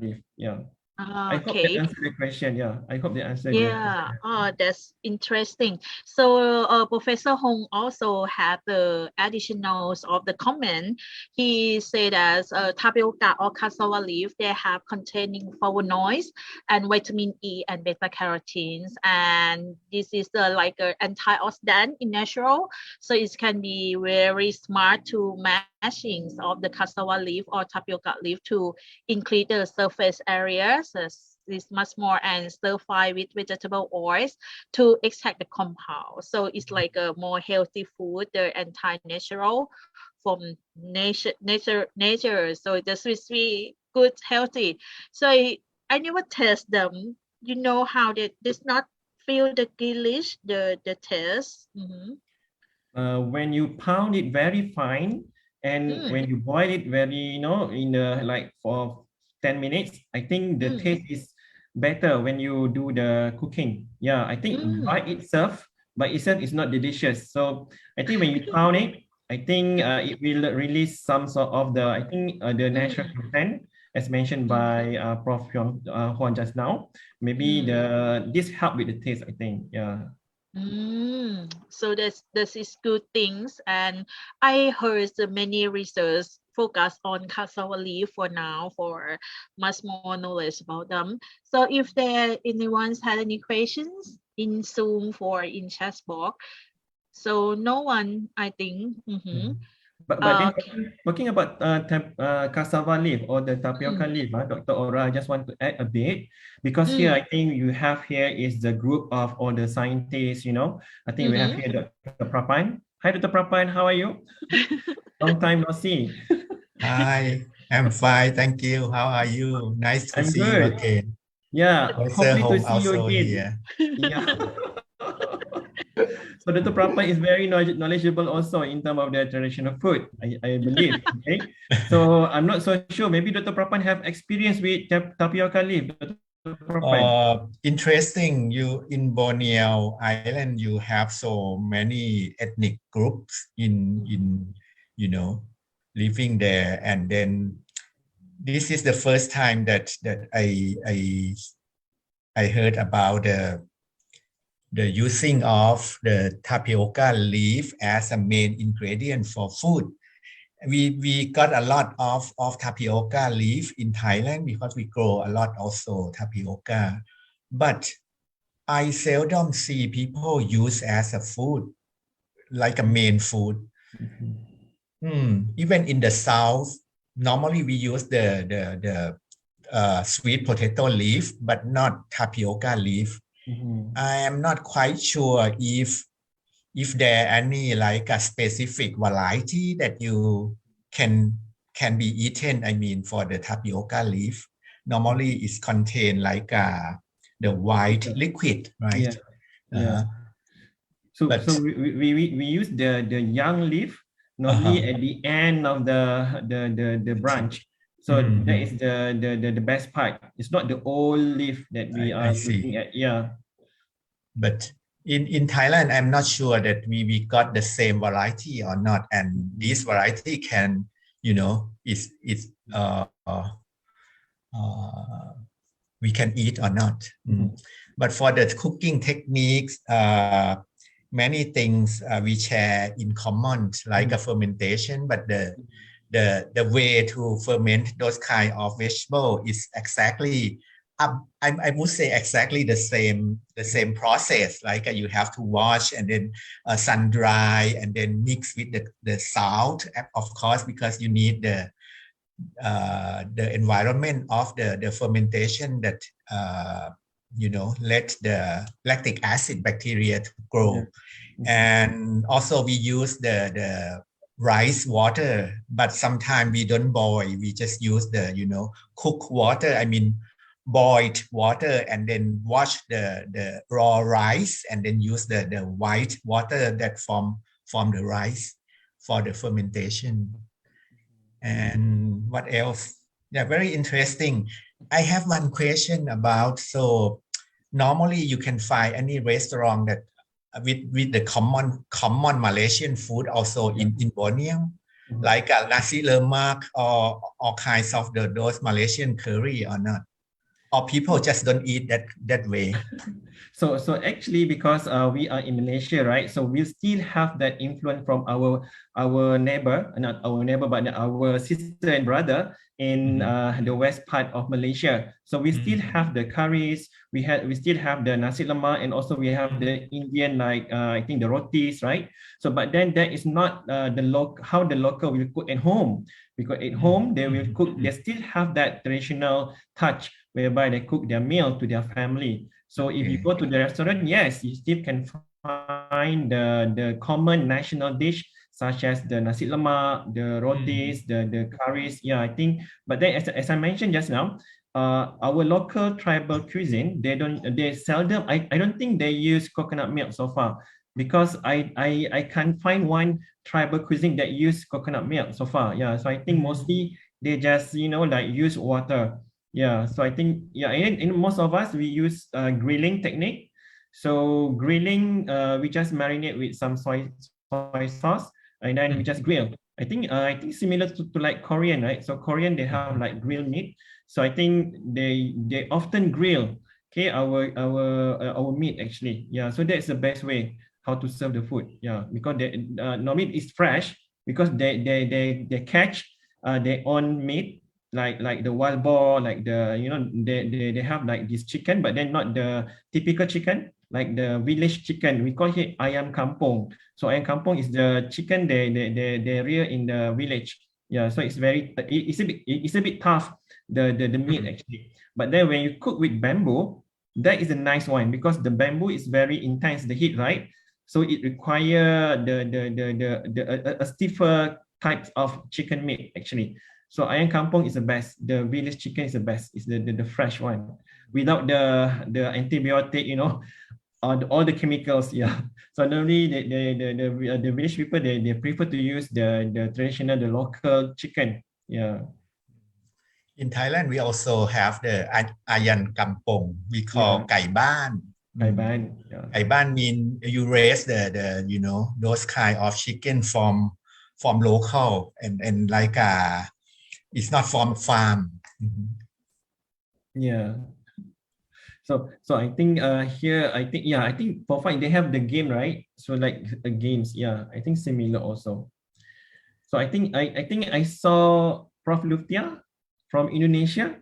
leaf. Yeah. I hope that Okay. answered the question. Yeah, I hope they answered the Yeah, question. oh, that's interesting. So, Professor Hong also had the additionals of the comment. He said as tapioca or cassava leaf, they have containing flavonoids and vitamin E and beta carotenes, and this is like an antioxidant in natural, so it can be very smart to mashing of the cassava leaf or tapioca leaf to increase the surface areas. This much more and stir fry with vegetable oils to extract the compound. So it's like a more healthy food, the anti-natural from nature. So this is really good, healthy. So I never taste them. You know how they does not feel the gillish, the taste. When you pound it very fine and when you boil it very, in the like for 10 minutes, I think the taste is better when you do the cooking. Yeah, I think by itself is not delicious. So I think when you pound it, I think it will release some sort of I think the natural content as mentioned by Prof. Huan just now. Maybe this help with the taste, I think. Yeah. So this is good things, and I heard the many research focus on cassava leaf for now for much more knowledge about them. So if there anyone's had any questions in Zoom for in chat box, so no one, I think. But then Okay. talking about cassava leaf or the tapioca leaf, Dr. Ora, I just want to add a bit because here I think you have here is the group of all the scientists, I think we have here Dr. Prapan. Hi, Dr. Prapan, how are you? Long time no see. Hi, I'm fine, thank you. How are you? Nice to I'm see you good. again. Yeah, Professor hopefully to Hong see you also again. here. Yeah. So Dr. Prapa is very knowledgeable also in terms of the traditional food, I believe. Okay. So I'm not so sure. Maybe Dr. Prapan have experience with tapioca leaf. Dr. Prapan. Interesting. You in Borneo Island, you have so many ethnic groups in living there, and then this is the first time that I heard about the using of the tapioca leaf as a main ingredient for food. We got a lot of tapioca leaf in Thailand because we grow a lot also tapioca, but I seldom see people use as a food, like a main food. Even in the South, normally we use the sweet potato leaf, but not tapioca leaf. I am not quite sure if there any like a specific variety that you can be eaten. I mean, for the tapioca leaf, normally it's contained like the white liquid, right? Yeah. So we use the young leaf normally at the end of the branch. So that is the best part. It's not the old leaf that we are looking at. Yeah. But in Thailand, I'm not sure that we got the same variety or not. And this variety can, is we can eat or not. But for the cooking techniques, many things we share in common, like a fermentation, but the way to ferment those kind of vegetable is exactly I would say exactly the same process. Like you have to wash and then sun dry and then mix with the salt, of course, because you need the environment of the fermentation that let the lactic acid bacteria to grow. And also we use the rice water, but sometimes we don't boil. We just use the cook water. I mean boiled water, and then wash the raw rice, and then use the white water that from the rice for the fermentation. And what else? Yeah, very interesting. I have one question about, so normally you can find any restaurant that with the common Malaysian food also in Borneo, like nasi lemak or all kinds of those Malaysian curry or not, or people just don't eat that way. So actually, because we are in Malaysia, right? So we still have that influence from our neighbor, not our neighbor, but our sister and brother in the west part of Malaysia. So we still have the curries, we still have the nasi lemak, and also we have the Indian, like I think the rotis, right? So but then that is not how the local will cook at home, because at home they will cook. They still have that traditional touch whereby they cook their meal to their family. So if you go to the restaurant, yes, you still can find the common national dish such as the nasi lemak, the rotis, the curries. Yeah, I think. But then, as I mentioned just now, our local tribal cuisine, they seldom. I don't think they use coconut milk so far, because I can't find one tribal cuisine that use coconut milk so far. Yeah, so I think mostly they just like use water. Yeah, so I think, yeah, in most of us, we use grilling technique. So grilling, we just marinate with some soy sauce, and then we just grill. I think similar to like Korean, right? So Korean, they have like grilled meat. So I think they often grill, okay, our meat actually. Yeah, so that's the best way how to serve the food. Yeah, because normally it's fresh, because they catch their own meat, like the wild boar, like they have like this chicken, but then not the typical chicken, like the village chicken. We call it ayam kampung. So ayam kampung is the chicken they rear in the village. Yeah, so it's a bit tough, the meat actually. But then when you cook with bamboo, that is a nice one, because the bamboo is very intense, the heat, right? So it require a stiffer types of chicken meat actually. So ayam kampung is the best. The village chicken is the best. It's the fresh one, without the antibiotic, all the chemicals. Yeah. So normally the village people, they prefer to use the traditional, the local chicken. Yeah. In Thailand, we also have the ayan kampong. We call kai ban. Kai ban. Yeah. Kai ban mean you raise the those kind of chicken from local, and like it's not from farm. Yeah. So I think here, I think for fun they have the game, right? So like games, yeah, I think similar also. So I think I saw Prof. Luftia from Indonesia.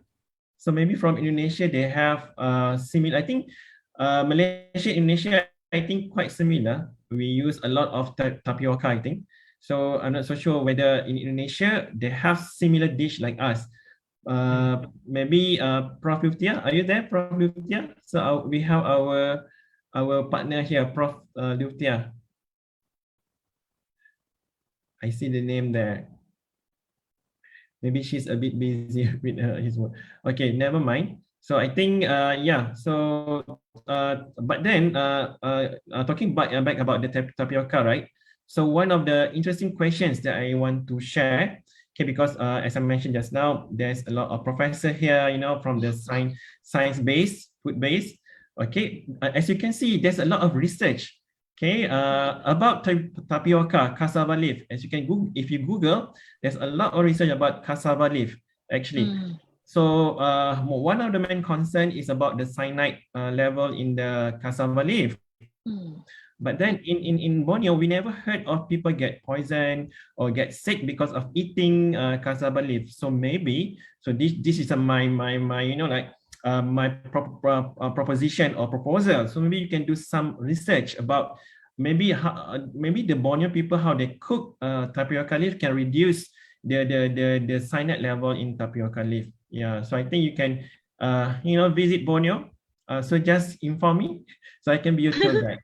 So maybe from Indonesia they have similar. I think Malaysia, Indonesia, I think quite similar. We use a lot of tapioca, I think. So I'm not so sure whether in Indonesia they have similar dish like us. Maybe Prof. Luftia, are you there, Prof. Luftia? So we have our partner here, Prof. Luftia. I see the name there. Maybe she's a bit busy with his work. Okay, never mind. So I think yeah. So but then talking back about the tapioca, right? So one of the interesting questions that I want to share. Okay, because as I mentioned just now, there's a lot of professor here, from the science-based, food-based. Okay, as you can see, there's a lot of research. Okay, about tapioca, cassava leaf. As you can Google, if you Google, there's a lot of research about cassava leaf actually. So one of the main concern is about the cyanide level in the cassava leaf. But then in Borneo, we never heard of people get poisoned or get sick because of eating cassava leaf. So maybe, so this is my my proposition or proposal. So maybe you can do some research about maybe the Borneo people, how they cook tapioca leaf can reduce the cyanide level in tapioca leaf. Yeah, so I think you can visit Borneo. So just inform me so I can be your tour guide.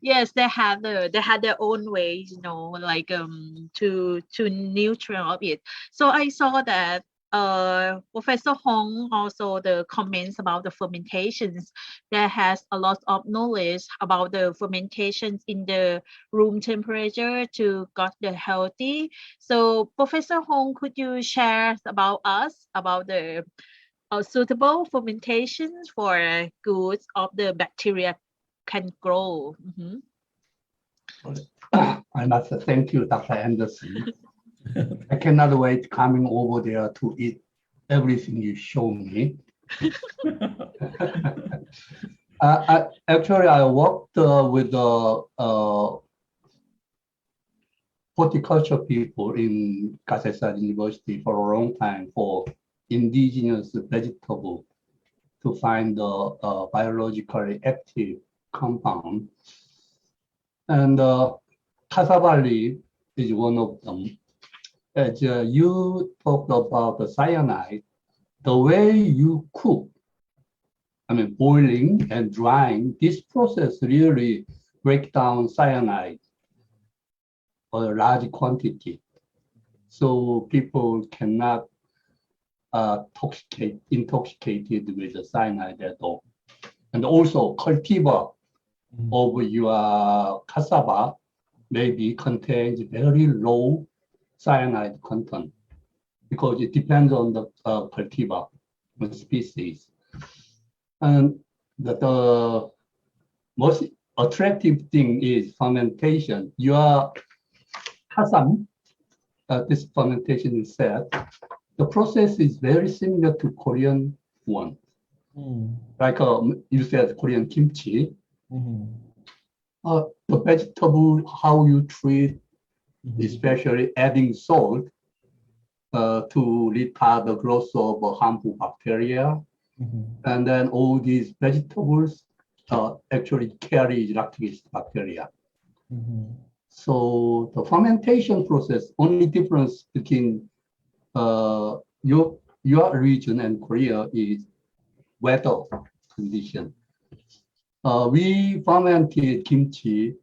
Yes, they have their own ways, like to neutral it. So I saw that Professor Hong also the comments about the fermentations that has a lot of knowledge about the fermentations in the room temperature to got the healthy. So Professor Hong, could you share about us about the suitable fermentations for goods of the bacteria can grow? I must thank you, Dr. Anderson. I cannot wait coming over there to eat everything you show me. Actually, I worked with the horticulture people in Kasesa University for a long time for indigenous vegetable to find the biologically active compound. And cassava leaf is one of them. As you talked about the cyanide, the way you cook, I mean, boiling and drying, this process really breaks down cyanide or a large quantity. So people cannot intoxicated with the cyanide at all. And also cultivar of your cassava maybe contains very low cyanide content because it depends on the cultivar, the species. And the most attractive thing is fermentation. Your hasam, this fermentation is said, the process is very similar to Korean one. Like you said, Korean kimchi. The vegetable, how you treat, especially adding salt to retard the growth of harmful bacteria. And then all these vegetables actually carry lactic bacteria. So the fermentation process, only difference between your region and Korea is weather condition. We fermented kimchi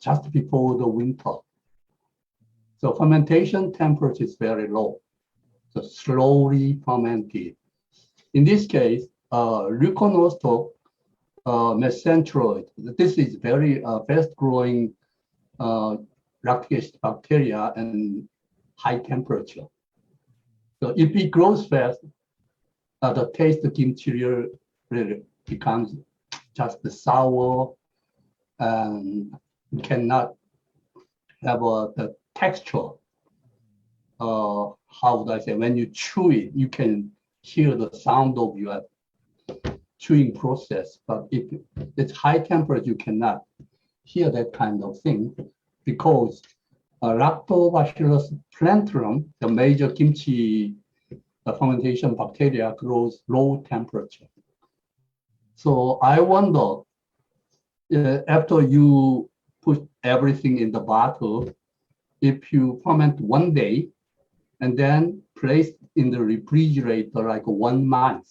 just before the winter. So fermentation temperature is very low. So slowly fermented. In this case, leuconostoc mesenteroid. This is very fast-growing lactic acid bacteria and high temperature. So if it grows fast, the taste of kimchi really becomes just sour and cannot have the texture. How would I say? When you chew it, you can hear the sound of your chewing process. But if it's high temperature, you cannot hear that kind of thing because Lactobacillus plantarum, the major kimchi fermentation bacteria, grows low temperature. So I wonder, after you put everything in the bottle, if you ferment one day and then place in the refrigerator like 1 month,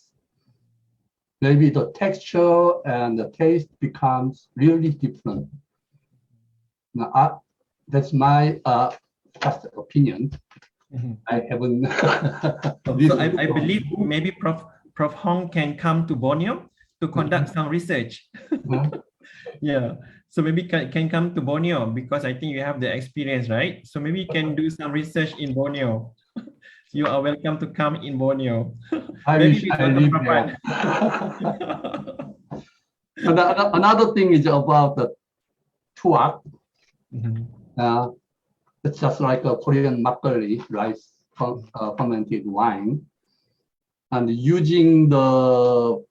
maybe the texture and the taste becomes really different. Now, that's my first opinion. I haven't. So I believe maybe Prof. Hong can come to Borneo to conduct some research. Yeah, so maybe can come to Borneo because I think you have the experience, right? So maybe you can do some research in Borneo. You are welcome to come in Borneo. I wish I live there. Another thing is about the tuak. It's just like a Korean makgeolli, rice fermented wine, and using the,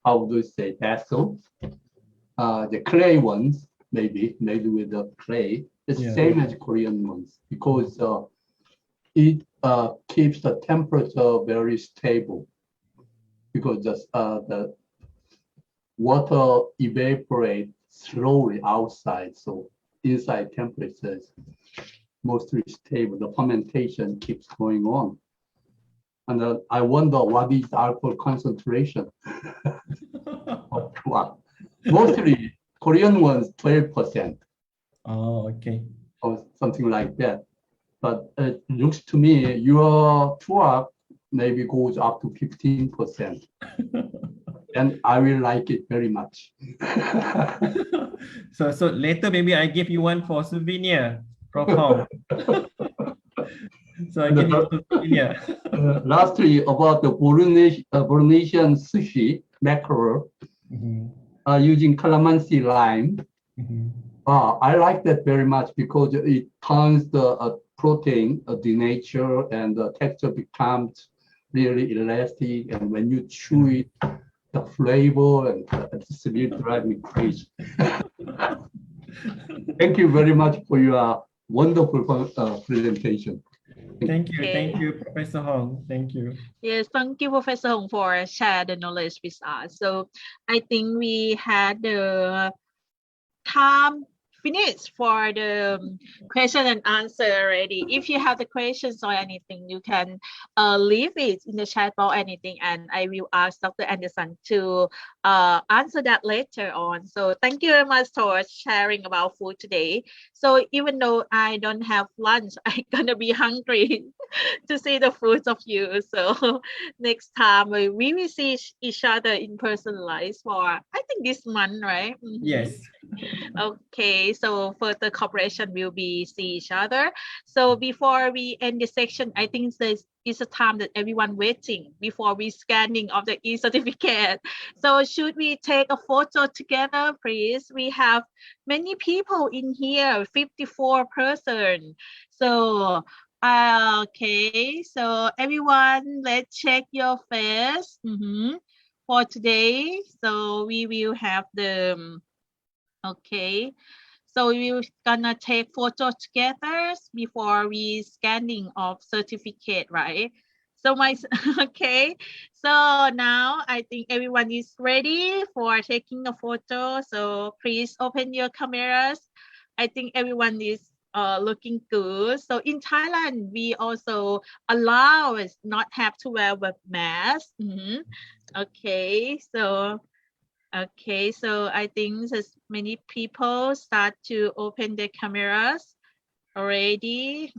how do you say, vessel, the clay ones, maybe made with the clay. It's the same as Korean ones because it keeps the temperature very stable because the water evaporates slowly outside, so inside temperature is mostly stable. The fermentation keeps going on. And I wonder what is alcohol concentration of tuak. Mostly Korean ones, 12%. Oh, okay. Or something like that. but it looks to me your truck maybe goes up to 15%. And I will like it very much. So later maybe I give you one for souvenir from home. So I give you souvenir. Lastly, about the Bornesian sushi mackerel using calamansi lime. I like that very much because it turns the protein denature and the texture becomes really elastic. And when you chew it, the flavor and it's really drive me crazy. Thank you very much for your wonderful presentation. Thank you, Professor Hong. Thank you. Yes, thank you, Professor Hong, for share the knowledge with us. So I think we had the time finished for the question and answer already. If you have the questions or anything, you can leave it in the chat or anything, and I will ask Dr. Anderson to answer that later on. So thank you very much for sharing about food today. So even though I don't have lunch, I'm gonna be hungry to see the fruits of you. So next time we will see each other in person live for, I think, this month, right? Yes. Okay, so further cooperation will be see each other. So before we end this section, I think this is a time that everyone waiting before we scanning of the e-certificate. So should we take a photo together, please? We have many people in here, 54 person. So okay, so everyone, let's check your face for today. So we will have the okay. So we're gonna take photos together before we scanning of certificate, right? So okay. So now I think everyone is ready for taking a photo. So please open your cameras. I think everyone is looking good. So in Thailand, we also allow us not have to wear a mask. Okay, so. Okay, so I think as many people start to open their cameras already.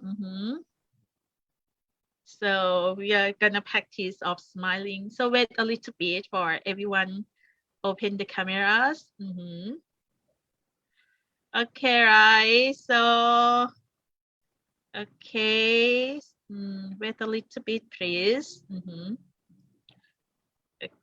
So we are gonna practice of smiling. So wait a little bit for everyone open the cameras. Okay, right. So okay, wait a little bit, please.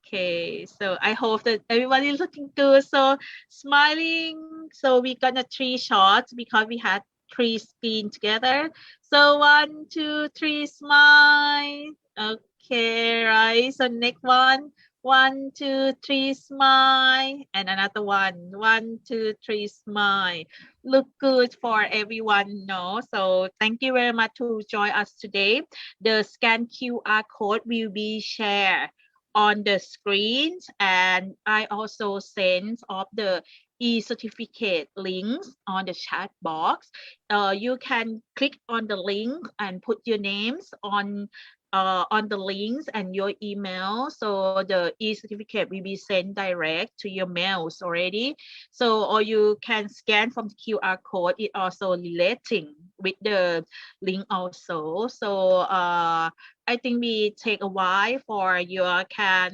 Okay, so I hope that everybody is looking good. So smiling. So we got a 3 shots because we had 3 screen together. So 1, 2, 3, smile. Okay, right. So next one. 1, 2, 3, smile. And another one. 1, 2, 3, smile. Look good for everyone. No. So thank you very much to join us today. The scan QR code will be shared on the screens, and I also sent of the e-certificate links on the chat box. You can click on the link and put your names on the links and your email. So the e-certificate will be sent direct to your mails already. So, or you can scan from the QR code. It also relating with the link also. So I think we take a while for your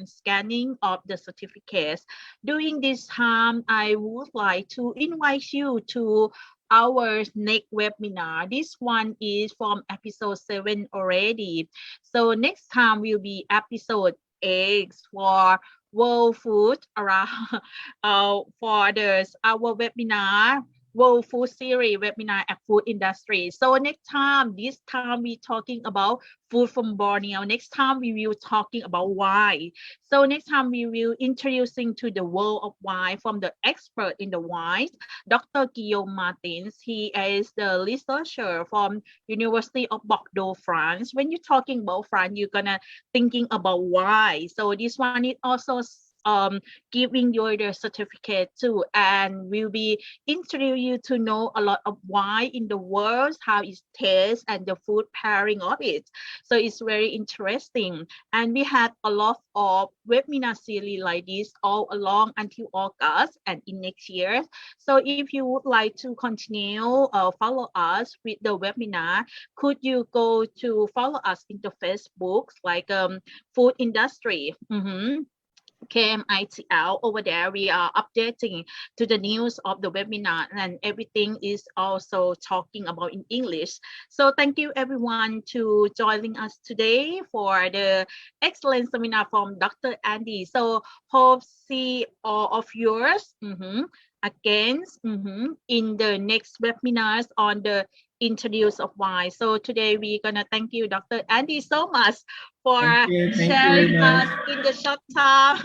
scanning of the certificates. During this time, I would like to invite you to our next webinar. This one is from episode 7 already. So next time will be episode 8 for World Food around for our webinar. World Food Series webinar at food industry. So next time, this time we talking about food from Borneo. Next time we will talking about wine. So next time we will introducing to the world of wine from the expert in the wine, Dr. Guillaume Martins. He is the researcher from University of Bordeaux, France. When you're talking about France, you're gonna thinking about wine. So this one is also giving you the certificate too, and we'll be introduce you to know a lot of wine in the world, how it tastes, and the food pairing of it. So it's very interesting, and we had a lot of webinar series like this all along until August and in next year. So if you would like to continue follow us with the webinar, could you go to follow us in the Facebook like food industry. KMITL. Over there we are updating to the news of the webinar, and everything is also talking about in English. So thank you everyone to joining us today for the excellent seminar from Dr. Andy. So hope see all of yours again in the next webinars on the introduce of wine. So today we're gonna thank you, Dr. Andy, so much for sharing us in the short time.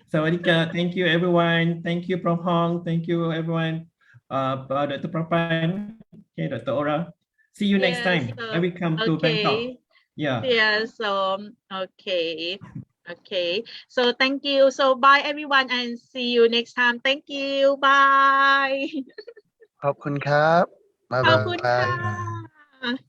Sawadika, thank you everyone. Thank you from Hong. Thank you everyone. Dr. Prapan, okay, Dr. Ora. See you next time. I will come to Bangkok. Yeah. Yeah. So okay. Okay. So thank you. So bye everyone and see you next time. Thank you. Bye. ขอบคุณครับ บ๊าย ข บา อบคุณค่ะ ย